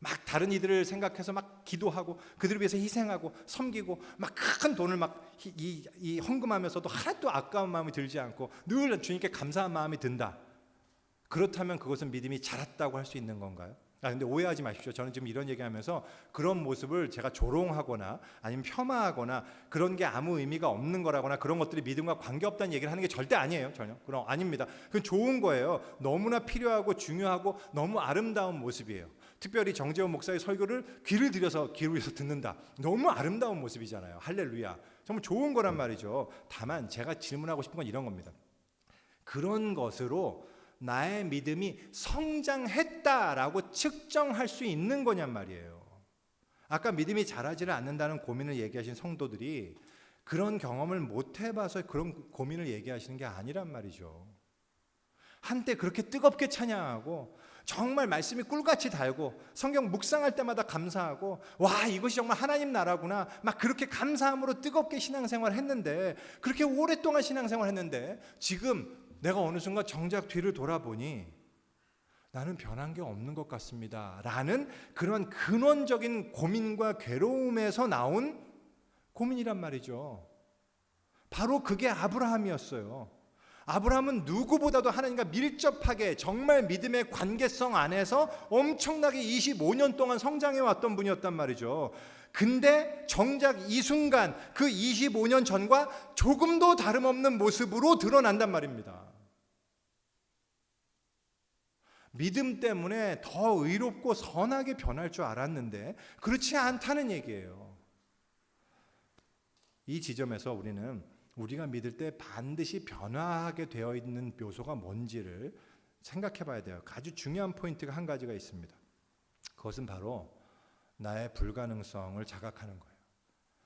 막 다른 이들을 생각해서 막 기도하고, 그들을 위해서 희생하고, 섬기고, 막 큰 돈을 막 이 헌금하면서도 하나도 아까운 마음이 들지 않고 늘 주님께 감사한 마음이 든다. 그렇다면 그것은 믿음이 자랐다고 할 수 있는 건가요? 근데 오해하지 마십시오. 저는 지금 이런 얘기하면서 그런 모습을 제가 조롱하거나 아니면 폄하하거나 그런 게 아무 의미가 없는 거라거나 그런 것들이 믿음과 관계없다는 얘기를 하는 게 절대 아니에요. 전혀. 그럼 아닙니다. 그건 좋은 거예요. 너무나 필요하고 중요하고 너무 아름다운 모습이에요. 특별히 정재원 목사의 설교를 귀를 들여서 듣는다. 너무 아름다운 모습이잖아요. 할렐루야. 정말 좋은 거란 말이죠. 다만 제가 질문하고 싶은 건 이런 겁니다. 그런 것으로 나의 믿음이 성장했다라고 측정할 수 있는 거냔 말이에요. 아까 믿음이 자라지를 않는다는 고민을 얘기하신 성도들이 그런 경험을 못 해봐서 그런 고민을 얘기하시는 게 아니란 말이죠. 한때 그렇게 뜨겁게 찬양하고 정말 말씀이 꿀같이 달고 성경 묵상할 때마다 감사하고, 와, 이것이 정말 하나님 나라구나, 막 그렇게 감사함으로 뜨겁게 신앙생활을 했는데, 그렇게 오랫동안 신앙생활을 했는데, 지금 내가 어느 순간 정작 뒤를 돌아보니 나는 변한 게 없는 것 같습니다 라는 그런 근원적인 고민과 괴로움에서 나온 고민이란 말이죠. 바로 그게 아브라함이었어요. 아브라함은 누구보다도 하나님과 밀접하게 정말 믿음의 관계성 안에서 엄청나게 25년 동안 성장해 왔던 분이었단 말이죠. 근데 정작 이 순간 그 25년 전과 조금도 다름없는 모습으로 드러난단 말입니다. 믿음 때문에 더 의롭고 선하게 변할 줄 알았는데 그렇지 않다는 얘기예요. 이 지점에서 우리는 우리가 믿을 때 반드시 변화하게 되어 있는 묘소가 뭔지를 생각해 봐야 돼요. 아주 중요한 포인트가 한 가지가 있습니다. 그것은 바로 나의 불가능성을 자각하는 거예요.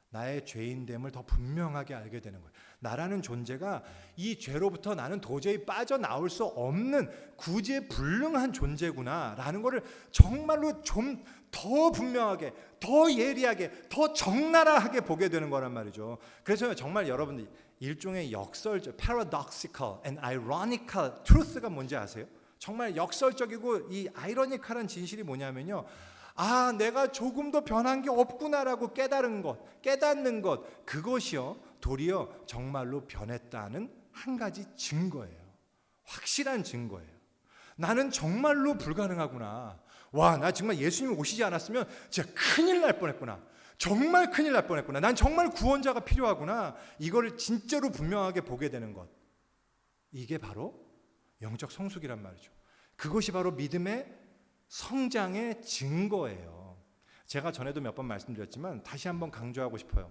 나의 죄인됨을 더 분명하게 알게 되는 거예요. 나라는 존재가 이 죄로부터 나는 도저히 빠져나올 수 없는 구제불능한 존재구나 라는 것을 정말로 좀 더 분명하게, 더 예리하게, 더 적나라하게 보게 되는 거란 말이죠. 그래서 정말 여러분들 일종의 역설적, paradoxical and ironical truth가 뭔지 아세요? 정말 역설적이고 이 아이러니컬한 진실이 뭐냐면요, 아, 내가 조금 더 변한 게 없구나라고 깨닫는 것, 그것이요 도리어 정말로 변했다는 한 가지 증거예요. 확실한 증거예요. 나는 정말로 불가능하구나. 와, 나 정말 예수님 오시지 않았으면 진짜 큰일 날 뻔했구나. 정말 큰일 날 뻔했구나. 난 정말 구원자가 필요하구나. 이거를 진짜로 분명하게 보게 되는 것, 이게 바로 영적 성숙이란 말이죠. 그것이 바로 믿음의 성장의 증거예요. 제가 전에도 몇 번 말씀드렸지만 다시 한번 강조하고 싶어요.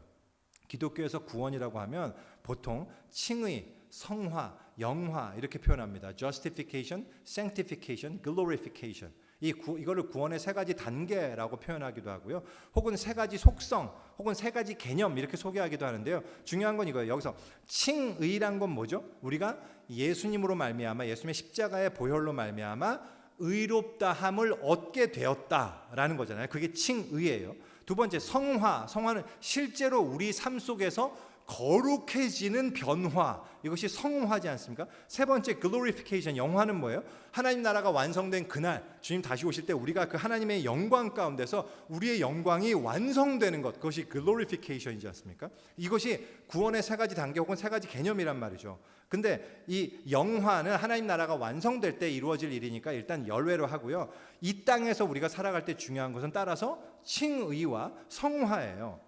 기독교에서 구원이라고 하면 보통 칭의, 성화, 영화 이렇게 표현합니다. Justification, Sanctification, Glorification. 이거를 구원의 세 가지 단계라고 표현하기도 하고요. 혹은 세 가지 속성, 혹은 세 가지 개념 이렇게 소개하기도 하는데요. 중요한 건 이거예요. 여기서 칭의란 건 뭐죠? 우리가 예수님으로 말미암아, 예수님의 십자가의 보혈로 말미암아 의롭다함을 얻게 되었다라는 거잖아요. 그게 칭의예요. 두 번째 성화는 실제로 우리 삶 속에서 거룩해지는 변화, 이것이 성화지 않습니까? 세 번째 glorification, 영화는 뭐예요? 하나님 나라가 완성된 그날 주님 다시 오실 때 우리가 그 하나님의 영광 가운데서 우리의 영광이 완성되는 것, 그것이 glorification이지 않습니까? 이것이 구원의 세 가지 단계 혹은 세 가지 개념이란 말이죠. 근데 이 영화는 하나님 나라가 완성될 때 이루어질 일이니까 일단 열외로 하고요. 이 땅에서 우리가 살아갈 때 중요한 것은 따라서 칭의와 성화예요.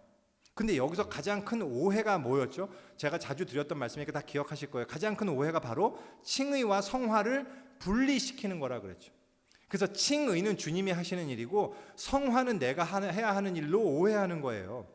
근데 여기서 가장 큰 오해가 뭐였죠? 제가 자주 드렸던 말씀이니까 다 기억하실 거예요. 가장 큰 오해가 바로 칭의와 성화를 분리시키는 거라 그랬죠. 그래서 칭의는 주님이 하시는 일이고 성화는 내가 해야 하는 일로 오해하는 거예요.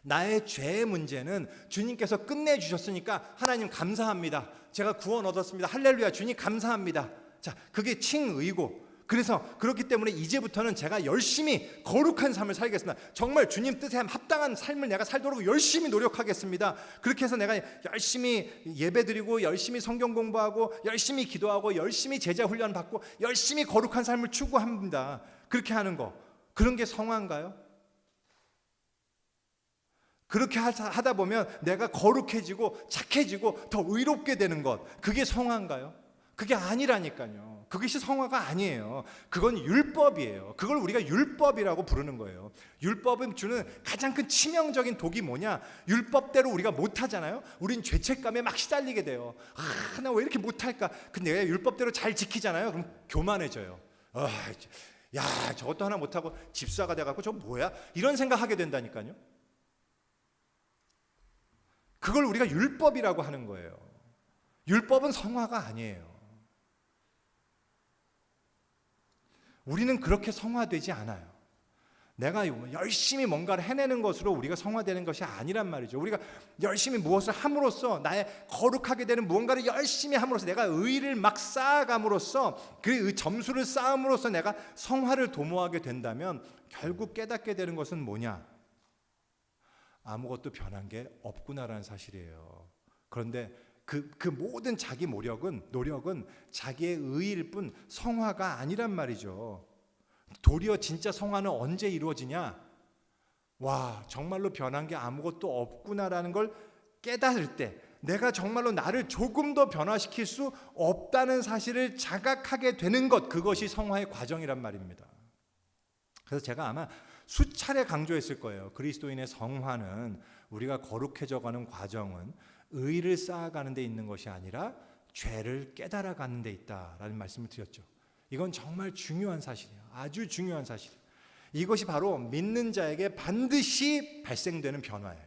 나의 죄의 문제는 주님께서 끝내주셨으니까 하나님 감사합니다. 제가 구원 얻었습니다. 할렐루야, 주님 감사합니다. 자, 그게 칭의고, 그래서 그렇기 때문에 이제부터는 제가 열심히 거룩한 삶을 살겠습니다. 정말 주님 뜻에 합당한 삶을 내가 살도록 열심히 노력하겠습니다. 그렇게 해서 내가 열심히 예배드리고 열심히 성경 공부하고 열심히 기도하고 열심히 제자 훈련 받고 열심히 거룩한 삶을 추구합니다. 그렇게 하는 거, 그런 게 성화인가요? 그렇게 하다 보면 내가 거룩해지고 착해지고 더 의롭게 되는 것, 그게 성화인가요? 그게 아니라니까요. 그것이 성화가 아니에요. 그건 율법이에요. 그걸 우리가 율법이라고 부르는 거예요. 율법은 주는 가장 큰 치명적인 독이 뭐냐? 율법대로 우리가 못하잖아요. 우린 죄책감에 막 시달리게 돼요. 아, 나 왜 이렇게 못할까? 근데 내가 율법대로 잘 지키잖아요. 그럼 교만해져요. 야, 저것도 하나 못하고 집사가 돼갖고 저 뭐야? 이런 생각하게 된다니까요. 그걸 우리가 율법이라고 하는 거예요. 율법은 성화가 아니에요. 우리는 그렇게 성화되지 않아요. 내가 열심히 뭔가를 해내는 것으로 우리가 성화되는 것이 아니란 말이죠. 우리가 열심히 무엇을 함으로써 나의 거룩하게 되는 무언가를 열심히 함으로써 내가 의를 막 쌓아감으로써 그 점수를 쌓음으로써 내가 성화를 도모하게 된다면 결국 깨닫게 되는 것은 뭐냐? 아무것도 변한 게 없구나라는 사실이에요. 그런데 그 모든 자기 노력은 자기의 의일 뿐 성화가 아니란 말이죠. 도리어 진짜 성화는 언제 이루어지냐? 와, 정말로 변한 게 아무것도 없구나라는 걸 깨달을 때, 내가 정말로 나를 조금 더 변화시킬 수 없다는 사실을 자각하게 되는 것, 그것이 성화의 과정이란 말입니다. 그래서 제가 아마 수차례 강조했을 거예요. 그리스도인의 성화는, 우리가 거룩해져가는 과정은 의를 쌓아가는 데 있는 것이 아니라 죄를 깨달아가는 데 있다라는 말씀을 드렸죠. 이건 정말 중요한 사실이에요. 아주 중요한 사실이에요. 이것이 바로 믿는 자에게 반드시 발생되는 변화예요.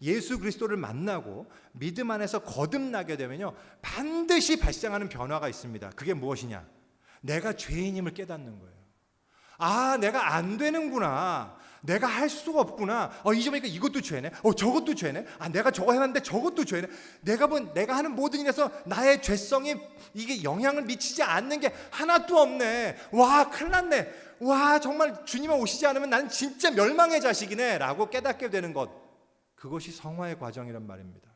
예수 그리스도를 만나고 믿음 안에서 거듭나게 되면요, 반드시 발생하는 변화가 있습니다. 그게 무엇이냐? 내가 죄인임을 깨닫는 거예요. 아, 내가 안 되는구나. 내가 할 수가 없구나. 이제 보니까 이것도 죄네. 저것도 죄네. 내가 저거 해놨는데 저것도 죄네. 내가 하는 모든 일에서 나의 죄성이 이게 영향을 미치지 않는 게 하나도 없네. 와, 큰일 났네. 와, 정말 주님이 오시지 않으면 나는 진짜 멸망의 자식이네 라고 깨닫게 되는 것, 그것이 성화의 과정이란 말입니다.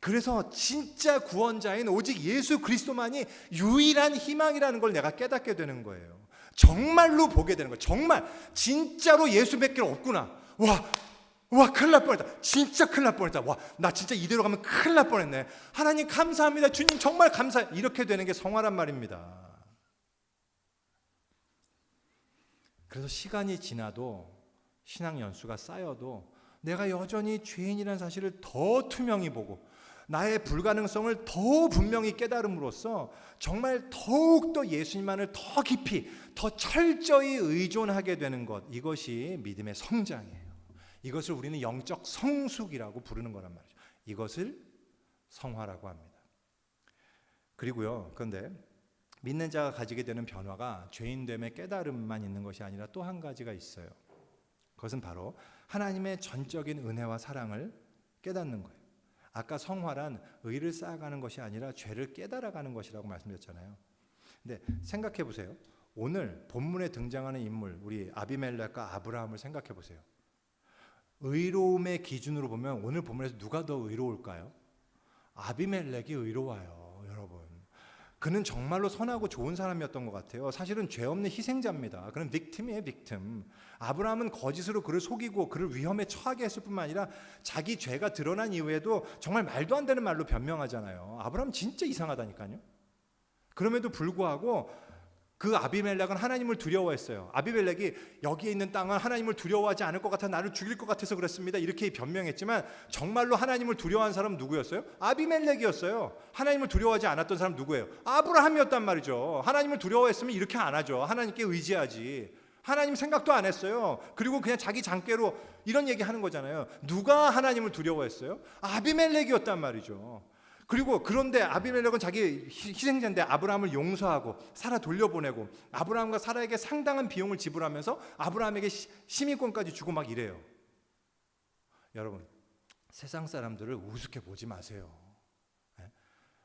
그래서 진짜 구원자인 오직 예수 그리스도만이 유일한 희망이라는 걸 내가 깨닫게 되는 거예요. 정말로 보게 되는 거예요. 정말 진짜로 예수밖에 없구나. 와, 큰일 날 뻔했다. 진짜 큰일 날 뻔했다. 와, 나 진짜 이대로 가면 큰일 날 뻔했네. 하나님 감사합니다. 주님 정말 감사해. 이렇게 되는 게 성화란 말입니다. 그래서 시간이 지나도, 신앙 연수가 쌓여도 내가 여전히 죄인이라는 사실을 더 투명히 보고 나의 불가능성을 더 분명히 깨달음으로써 정말 더욱더 예수님만을 더 깊이, 더 철저히 의존하게 되는 것, 이것이 믿음의 성장이에요. 이것을 우리는 영적 성숙이라고 부르는 거란 말이죠. 이것을 성화라고 합니다. 그리고요, 그런데 믿는 자가 가지게 되는 변화가 죄인됨의 깨달음만 있는 것이 아니라 또 한 가지가 있어요. 그것은 바로 하나님의 전적인 은혜와 사랑을 깨닫는 거예요. 아까 성화란 의를 쌓아가는 것이 아니라 죄를 깨달아가는 것이라고 말씀드렸잖아요. 근데 생각해 보세요. 오늘 본문에 등장하는 인물, 우리 아비멜렉과 아브라함을 생각해 보세요. 의로움의 기준으로 보면 오늘 본문에서 누가 더 의로울까요? 아비멜렉이 의로워요, 여러분. 그는 정말로 선하고 좋은 사람이었던 것 같아요. 사실은 죄 없는 희생자입니다. 그는 빅팀이에요, 빅팀. 아브라함은 거짓으로 그를 속이고 그를 위험에 처하게 했을 뿐만 아니라 자기 죄가 드러난 이후에도 정말 말도 안 되는 말로 변명하잖아요. 아브라함 진짜 이상하다니까요. 그럼에도 불구하고 그 아비멜렉은 하나님을 두려워했어요. 아비멜렉이 여기에 있는 땅은 하나님을 두려워하지 않을 것 같아 나를 죽일 것 같아서 그랬습니다. 이렇게 변명했지만 정말로 하나님을 두려워한 사람은 누구였어요? 아비멜렉이었어요. 하나님을 두려워하지 않았던 사람 누구예요? 아브라함이었단 말이죠. 하나님을 두려워했으면 이렇게 안 하죠. 하나님께 의지하지. 하나님 생각도 안 했어요. 그리고 그냥 자기 장깨로 이런 얘기 하는 거잖아요. 누가 하나님을 두려워했어요? 아비멜렉이었단 말이죠. 그리고 그런데 아비멜렉은 자기 희생자인데 아브라함을 용서하고 사라 돌려보내고 아브라함과 사라에게 상당한 비용을 지불하면서 아브라함에게 시민권까지 주고 막 이래요. 여러분, 세상 사람들을 우습게 보지 마세요.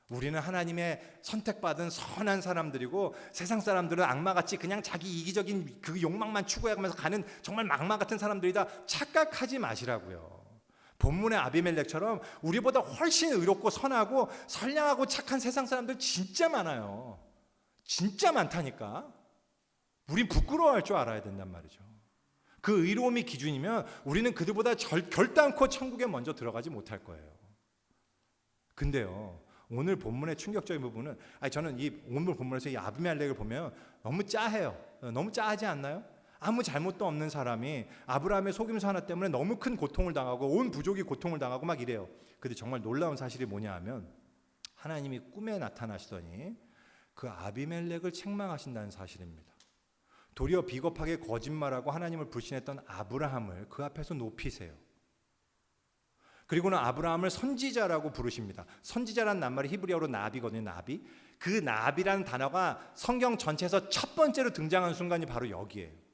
우리는 하나님의 선택받은 선한 사람들이고 세상 사람들은 악마같이 그냥 자기 이기적인 그 욕망만 추구해가면서 가는 정말 악마 같은 사람들이다, 착각하지 마시라고요. 본문의 아비멜렉처럼 우리보다 훨씬 의롭고 선하고 선량하고 착한 세상 사람들 진짜 많아요. 진짜 많다니까. 우린 부끄러워할 줄 알아야 된단 말이죠. 그 의로움이 기준이면 우리는 그들보다 결단코 천국에 먼저 들어가지 못할 거예요. 근데요, 오늘 본문의 충격적인 부분은, 저는 이 오늘 본문에서 이 아비멜렉을 보면 너무 짜해요. 너무 짜하지 않나요? 아무 잘못도 없는 사람이 아브라함의 속임수 하나 때문에 너무 큰 고통을 당하고 온 부족이 고통을 당하고 막 이래요. 근데 정말 놀라운 사실이 뭐냐 하면 하나님이 꿈에 나타나시더니 그 아비멜렉을 책망하신다는 사실입니다. 도리어 비겁하게 거짓말하고 하나님을 불신했던 아브라함을 그 앞에서 높이세요. 그리고는 아브라함을 선지자라고 부르십니다. 선지자라는 낱말이 히브리어로 나비거든요. 나비. 그 나비라는 단어가 성경 전체에서 첫 번째로 등장하는 순간이 바로 여기에요.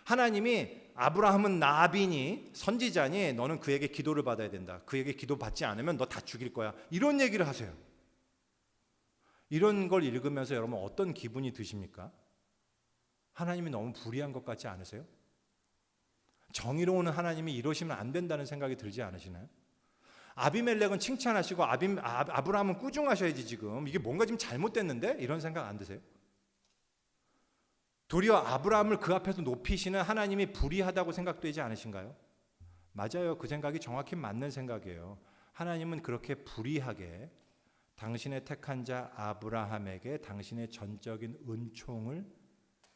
하나님이 아브라함은 나비니 선지자니 너는 그에게 기도를 받아야 된다. 그에게 기도 받지 않으면 너 다 죽일 거야. 이런 얘기를 하세요. 이런 걸 읽으면서 여러분 어떤 기분이 드십니까? 하나님이 너무 불의한 것 같지 않으세요? 정의로운 하나님이 이러시면 안 된다는 생각이 들지 않으시나요? 아비멜렉은 칭찬하시고 아브라함은 꾸중하셔야지. 지금 이게 뭔가 좀 잘못됐는데? 이런 생각 안 드세요? 도리어 아브라함을 그 앞에서 높이시는 하나님이 불의하다고 생각되지 않으신가요? 맞아요. 그 생각이 정확히 맞는 생각이에요. 하나님은 그렇게 불의하게 당신의 택한 자 아브라함에게 당신의 전적인 은총을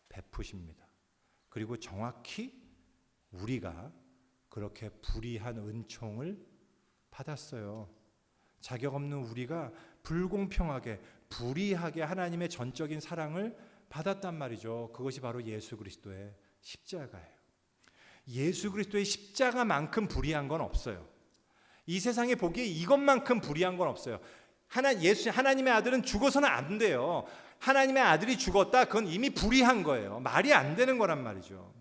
베푸십니다. 그리고 정확히 우리가 그렇게 불의한 은총을 받았어요. 자격 없는 우리가 불공평하게 불의하게 하나님의 전적인 사랑을 받았단 말이죠. 그것이 바로 예수 그리스도의 십자가예요. 예수 그리스도의 십자가만큼 불의한 건 없어요. 이 세상에 보기에 이것만큼 불의한 건 없어요. 하나님의 아들은 죽어서는 안 돼요. 하나님의 아들이 죽었다, 그건 이미 불의한 거예요. 말이 안 되는 거란 말이죠.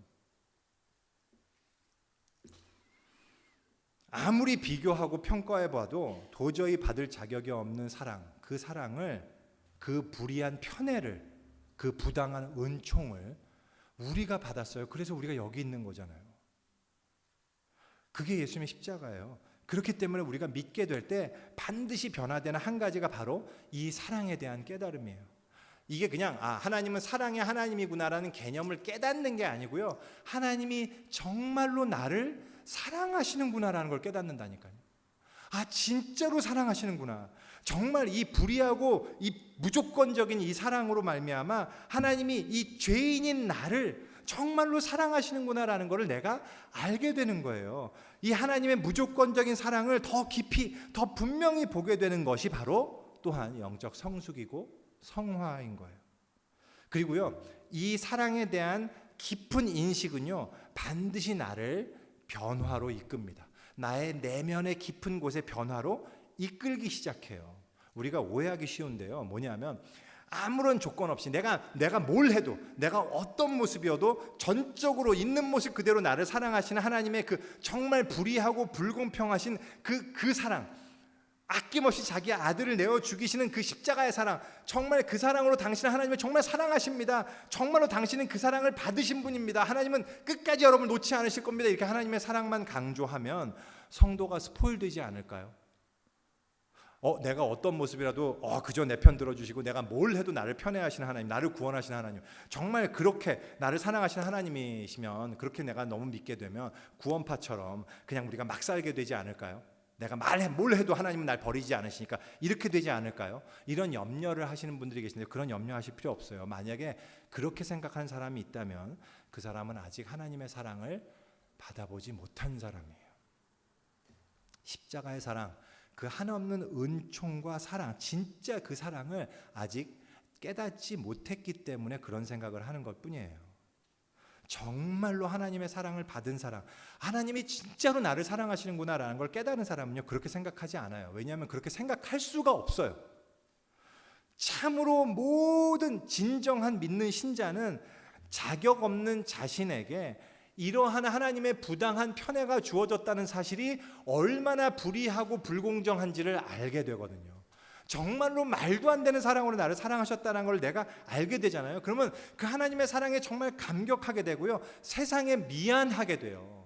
아무리 비교하고 평가해 봐도 도저히 받을 자격이 없는 사랑, 그 사랑을, 그 불의한 편애를, 그 부당한 은총을 우리가 받았어요. 그래서 우리가 여기 있는 거잖아요. 그게 예수님의 십자가예요. 그렇기 때문에 우리가 믿게 될 때 반드시 변화되는 한 가지가 바로 이 사랑에 대한 깨달음이에요. 이게 그냥 하나님은 사랑의 하나님이구나라는 개념을 깨닫는 게 아니고요, 하나님이 정말로 나를 사랑하시는구나라는 걸 깨닫는다니까요. 진짜로 사랑하시는구나. 정말 이 불의하고 이 무조건적인 이 사랑으로 말미암아 하나님이 이 죄인인 나를 정말로 사랑하시는구나라는 것을 내가 알게 되는 거예요. 이 하나님의 무조건적인 사랑을 더 깊이, 더 분명히 보게 되는 것이 바로 또한 영적 성숙이고 성화인 거예요. 그리고요, 이 사랑에 대한 깊은 인식은요, 반드시 나를 변화로 이끕니다. 나의 내면의 깊은 곳의 변화로 이끌기 시작해요. 우리가 오해하기 쉬운데요, 뭐냐면 아무런 조건 없이 내가 뭘 해도, 내가 어떤 모습이어도 전적으로 있는 모습 그대로 나를 사랑하시는 하나님의 그 정말 불의하고 불공평하신 그 사랑, 아낌없이 자기 아들을 내어 죽이시는 그 십자가의 사랑, 정말 그 사랑으로 당신은 하나님을 정말 사랑하십니다. 정말로 당신은 그 사랑을 받으신 분입니다. 하나님은 끝까지 여러분을 놓지 않으실 겁니다. 이렇게 하나님의 사랑만 강조하면 성도가 스포일되지 않을까요? 내가 어떤 모습이라도 그저 내 편 들어주시고 내가 뭘 해도 나를 편애하시는 하나님, 나를 구원하시는 하나님, 정말 그렇게 나를 사랑하시는 하나님이시면, 그렇게 내가 너무 믿게 되면 구원파처럼 그냥 우리가 막 살게 되지 않을까요? 내가 뭘 해도 하나님은 날 버리지 않으시니까 이렇게 되지 않을까요? 이런 염려를 하시는 분들이 계신데 그런 염려하실 필요 없어요. 만약에 그렇게 생각하는 사람이 있다면 그 사람은 아직 하나님의 사랑을 받아보지 못한 사람이에요. 십자가의 사랑, 그 한없는 은총과 사랑, 진짜 그 사랑을 아직 깨닫지 못했기 때문에 그런 생각을 하는 것뿐이에요. 정말로 하나님의 사랑을 받은 사람, 하나님이 진짜로 나를 사랑하시는구나라는 걸 깨달은 사람은요, 그렇게 생각하지 않아요. 왜냐하면 그렇게 생각할 수가 없어요. 참으로 모든 진정한 믿는 신자는 자격 없는 자신에게 이러한 하나님의 부당한 편애가 주어졌다는 사실이 얼마나 불의하고 불공정한지를 알게 되거든요. 정말로 말도 안 되는 사랑으로 나를 사랑하셨다는 걸 내가 알게 되잖아요. 그러면 그 하나님의 사랑에 정말 감격하게 되고요, 세상에 미안하게 돼요.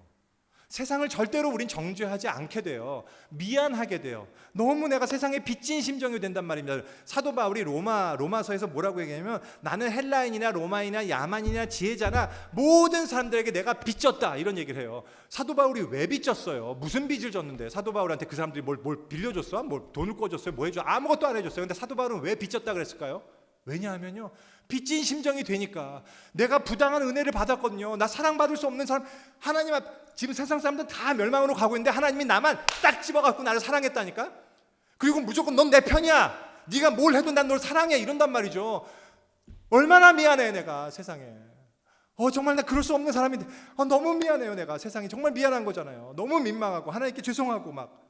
세상을 절대로 우린 정죄하지 않게 돼요. 미안하게 돼요. 너무 내가 세상에 빚진 심정이 된단 말입니다. 사도 바울이 로마서에서 뭐라고 얘기하냐면, 나는 헬라인이나 로마인이나 야만이나 지혜자나 모든 사람들에게 내가 빚졌다, 이런 얘기를 해요. 사도 바울이 왜 빚졌어요? 무슨 빚을 졌는데? 사도 바울한테 그 사람들이 뭘 빌려줬어? 돈을 꿔줬어요? 뭐 해줘? 아무것도 안 해줬어요. 근데 사도 바울은 왜 빚졌다 그랬을까요? 왜냐하면요, 빚진 심정이 되니까. 내가 부당한 은혜를 받았거든요. 나 사랑받을 수 없는 사람, 하나님 앞, 지금 세상 사람들 다 멸망으로 가고 있는데 하나님이 나만 딱 집어갖고 나를 사랑했다니까. 그리고 무조건 넌 내 편이야, 네가 뭘 해도 난 널 사랑해, 이런단 말이죠. 얼마나 미안해 내가 세상에. 정말 나 그럴 수 없는 사람인데 너무 미안해요. 내가 세상에 정말 미안한 거잖아요. 너무 민망하고 하나님께 죄송하고 막.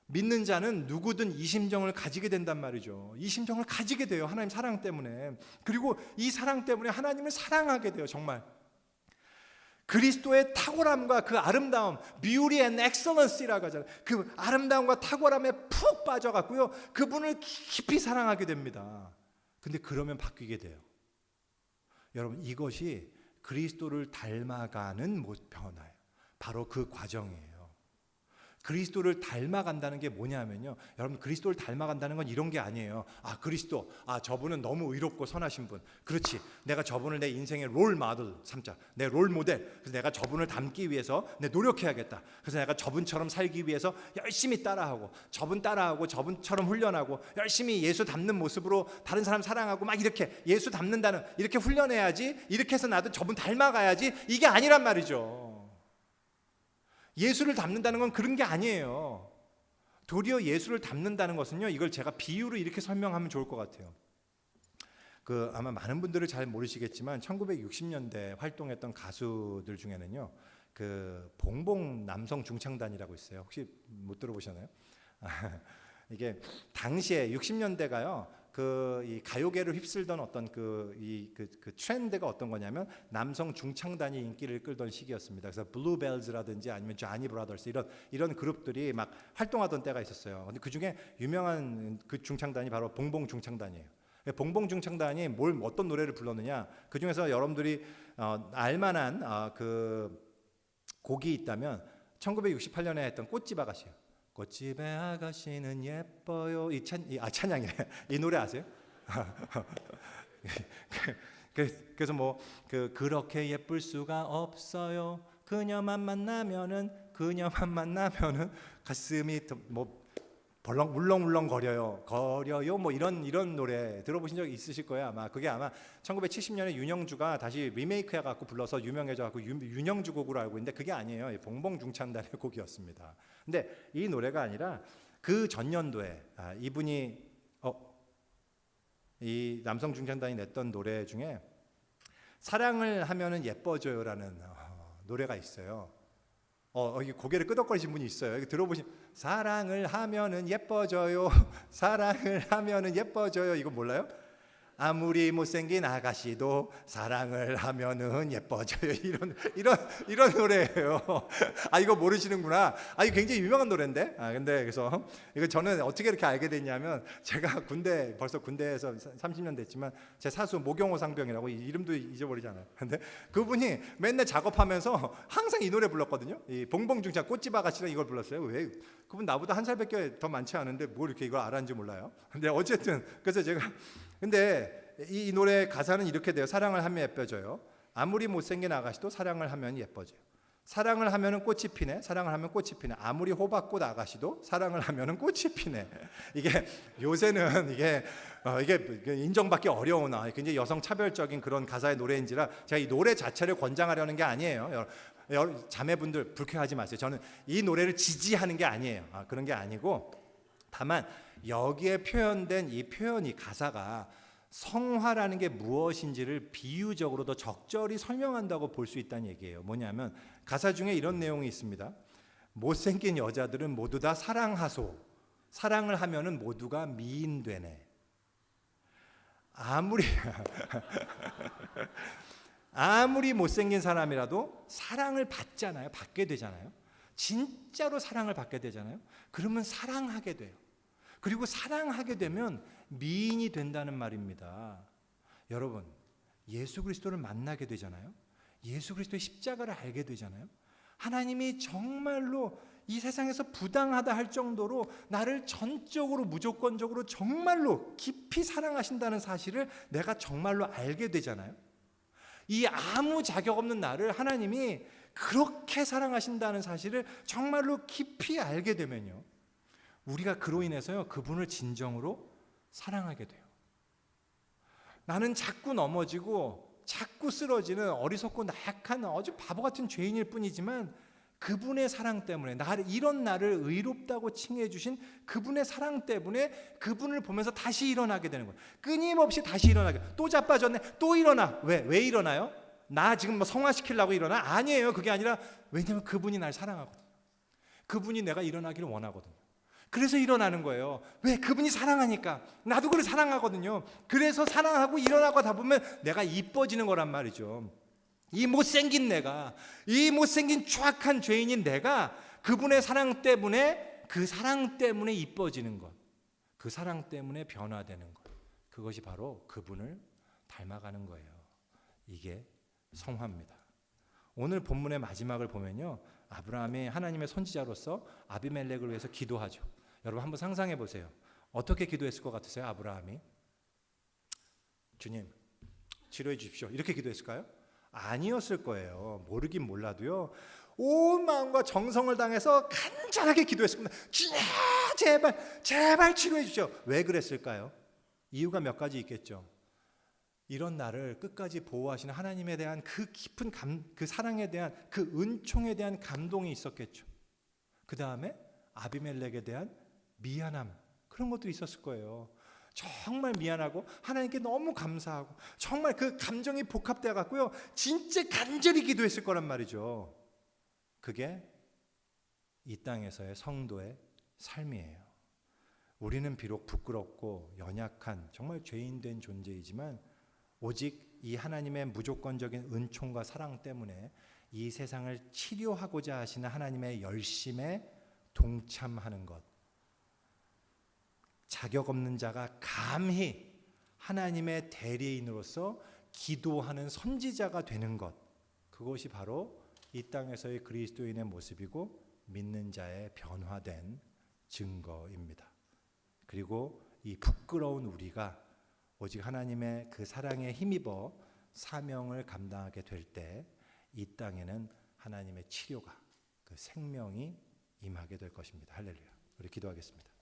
믿는 자는 누구든 이 심정을 가지게 된단 말이죠. 이 심정을 가지게 돼요, 하나님 사랑 때문에. 그리고 이 사랑 때문에 하나님을 사랑하게 돼요. 정말 그리스도의 탁월함과 그 아름다움, beauty and excellence라고 하잖아요. 그 아름다움과 탁월함에 푹 빠져갖고요, 그분을 깊이 사랑하게 됩니다. 근데 그러면 바뀌게 돼요. 여러분, 이것이 그리스도를 닮아가는 변화예요. 바로 그 과정이에요. 그리스도를 닮아간다는 게 뭐냐면요, 여러분, 그리스도를 닮아간다는 건 이런 게 아니에요. 그리스도, 저분은 너무 의롭고 선하신 분, 그렇지, 내가 저분을 내 인생의 롤 모델 삼자, 내 롤 모델. 그래서 내가 저분을 닮기 위해서 내 노력해야겠다. 그래서 내가 저분처럼 살기 위해서 열심히 따라하고, 저분처럼 훈련하고, 열심히 예수 닮는 모습으로 다른 사람 사랑하고, 막 이렇게 예수 닮는다는, 이렇게 훈련해야지, 이렇게 해서 나도 저분 닮아가야지, 이게 아니란 말이죠. 예수를 닮는다는 건 그런 게 아니에요. 도리어 예수를 닮는다는 것은요, 이걸 제가 비유로 이렇게 설명하면 좋을 것 같아요. 아마 많은 분들은 잘 모르시겠지만 1960년대 활동했던 가수들 중에는요, 봉봉 남성 중창단이라고 있어요. 혹시 못 들어보셨나요? 이게 당시에 60년대가요, 이 가요계를 휩쓸던 어떤 트렌드가 어떤 거냐면 남성 중창단이 인기를 끌던 시기였습니다. 그래서 블루벨즈라든지 아니면 쟈니 브라더스 이런 그룹들이 막 활동하던 때가 있었어요. 근데 그 중에 유명한 그 중창단이 바로 봉봉 중창단이에요. 봉봉 중창단이 어떤 노래를 불렀느냐? 그 중에서 여러분들이 알만한 곡이 있다면 1968년에 했던 꽃집 아가씨요. 꽃집의 아가씨는 예뻐요. 찬양이네. 이 노래 아세요? 그래서 그렇게 예쁠 수가 없어요. 그녀만 만나면은 가슴이 울렁울렁 거려요. 이런 노래 들어보신 적 있으실 거예요. 그게 아마 1970년에 윤영주가 다시 리메이크 해갖고 불러서 유명해져갖고 윤영주 곡으로 알고 있는데 그게 아니에요. 봉봉 중창단의 곡이었습니다. 근데 이 노래가 아니라 그 전년도에 이분이 이 남성 중창단이 냈던 노래 중에 사랑을 하면은 예뻐져요라는 노래가 있어요. 고개를 끄덕거리신 분이 있어요. 여기 들어보신 사랑을 하면은 예뻐져요. 사랑을 하면은 예뻐져요. 이거 몰라요? 아무리 못생긴 아가씨도 사랑을 하면은 예뻐져요. 이런 노래예요. 이거 모르시는구나. 이거 굉장히 유명한 노래인데. 근데 그래서 이거 저는 어떻게 이렇게 알게 됐냐면 제가 벌써 군대에서 30년 됐지만 제 사수 모경호 상병이라고 이름도 잊어버리잖아요. 근데 그분이 맨날 작업하면서 항상 이 노래 불렀거든요. 이 봉봉중창 꽃집 아가씨랑 이걸 불렀어요. 왜? 그분 나보다 한 살밖에 더 많지 않은데 뭘 이렇게 이걸 알았는지 몰라요. 근데 어쨌든 그래서 근데 이 노래 가사는 이렇게 돼요. 사랑을 하면 예뻐져요. 아무리 못생긴 아가씨도 사랑을 하면 예뻐져요. 사랑을 하면은 꽃이 피네. 사랑을 하면 꽃이 피네. 아무리 호박꽃 아가씨도 사랑을 하면은 꽃이 피네. 이게 요새는 이게 인정받기 어려운 굉장히 여성 차별적인 그런 가사의 노래인지라 제가 이 노래 자체를 권장하려는 게 아니에요. 자매분들 불쾌하지 마세요. 저는 이 노래를 지지하는 게 아니에요. 그런 게 아니고 다만 여기에 표현된 이 표현이 가사가 성화라는 게 무엇인지를 비유적으로 더 적절히 설명한다고 볼 수 있다는 얘기예요. 뭐냐면 가사 중에 이런 내용이 있습니다. 못생긴 여자들은 모두 다 사랑하소. 사랑을 하면은 모두가 미인되네. 아무리 못생긴 사람이라도 사랑을 받잖아요. 받게 되잖아요. 진짜로 사랑을 받게 되잖아요. 그러면 사랑하게 돼요. 그리고 사랑하게 되면 미인이 된다는 말입니다. 여러분, 예수 그리스도를 만나게 되잖아요. 예수 그리스도의 십자가를 알게 되잖아요. 하나님이 정말로 이 세상에서 부당하다 할 정도로 나를 전적으로 무조건적으로 정말로 깊이 사랑하신다는 사실을 내가 정말로 알게 되잖아요. 이 아무 자격 없는 나를 하나님이 그렇게 사랑하신다는 사실을 정말로 깊이 알게 되면요, 우리가 그로 인해서요 그분을 진정으로 사랑하게 돼요. 나는 자꾸 넘어지고 자꾸 쓰러지는 어리석고 나약한 아주 바보 같은 죄인일 뿐이지만 그분의 사랑 때문에 이런 나를 의롭다고 칭해 주신 그분의 사랑 때문에 그분을 보면서 다시 일어나게 되는 거예요. 끊임없이 다시 일어나게. 또 자빠졌네. 또 일어나. 왜 일어나요? 나 지금 성화시키려고 일어나? 아니에요. 그게 아니라 왜냐하면 그분이 날 사랑하거든요. 그분이 내가 일어나기를 원하거든요. 그래서 일어나는 거예요. 왜? 그분이 사랑하니까. 나도 그를 사랑하거든요. 그래서 사랑하고 일어나고 다 보면 내가 이뻐지는 거란 말이죠. 이 못생긴 내가, 이 못생긴 추악한 죄인인 내가 그분의 사랑 때문에, 그 사랑 때문에 이뻐지는 것, 그 사랑 때문에 변화되는 것, 그것이 바로 그분을 닮아가는 거예요. 이게 성화입니다. 오늘 본문의 마지막을 보면요, 아브라함이 하나님의 선지자로서 아비멜렉을 위해서 기도하죠. 여러분 한번 상상해 보세요. 어떻게 기도했을 것 같으세요? 아브라함이 주님 치료해 주십시오 이렇게 기도했을까요? 아니었을 거예요. 모르긴 몰라도요, 온 마음과 정성을 당해서 간절하게 기도했을 겁니다. 제발 치료해 주십시오. 왜 그랬을까요? 이유가 몇 가지 있겠죠. 이런 나를 끝까지 보호하시는 하나님에 대한 그 깊은 그 사랑에 대한 그 은총에 대한 감동이 있었겠죠. 그 다음에 아비멜렉에 대한 미안함, 그런 것도 있었을 거예요. 정말 미안하고 하나님께 너무 감사하고 정말 그 감정이 복합되어 갖고요, 진짜 간절히 기도했을 거란 말이죠. 그게 이 땅에서의 성도의 삶이에요. 우리는 비록 부끄럽고 연약한 정말 죄인된 존재이지만 오직 이 하나님의 무조건적인 은총과 사랑 때문에 이 세상을 치료하고자 하시는 하나님의 열심에 동참하는 것, 자격 없는 자가 감히 하나님의 대리인으로서 기도하는 선지자가 되는 것, 그것이 바로 이 땅에서의 그리스도인의 모습이고 믿는 자의 변화된 증거입니다. 그리고 이 부끄러운 우리가 오직 하나님의 그 사랑에 힘입어 사명을 감당하게 될 때 이 땅에는 하나님의 치료가, 그 생명이 임하게 될 것입니다. 할렐루야. 우리 기도하겠습니다.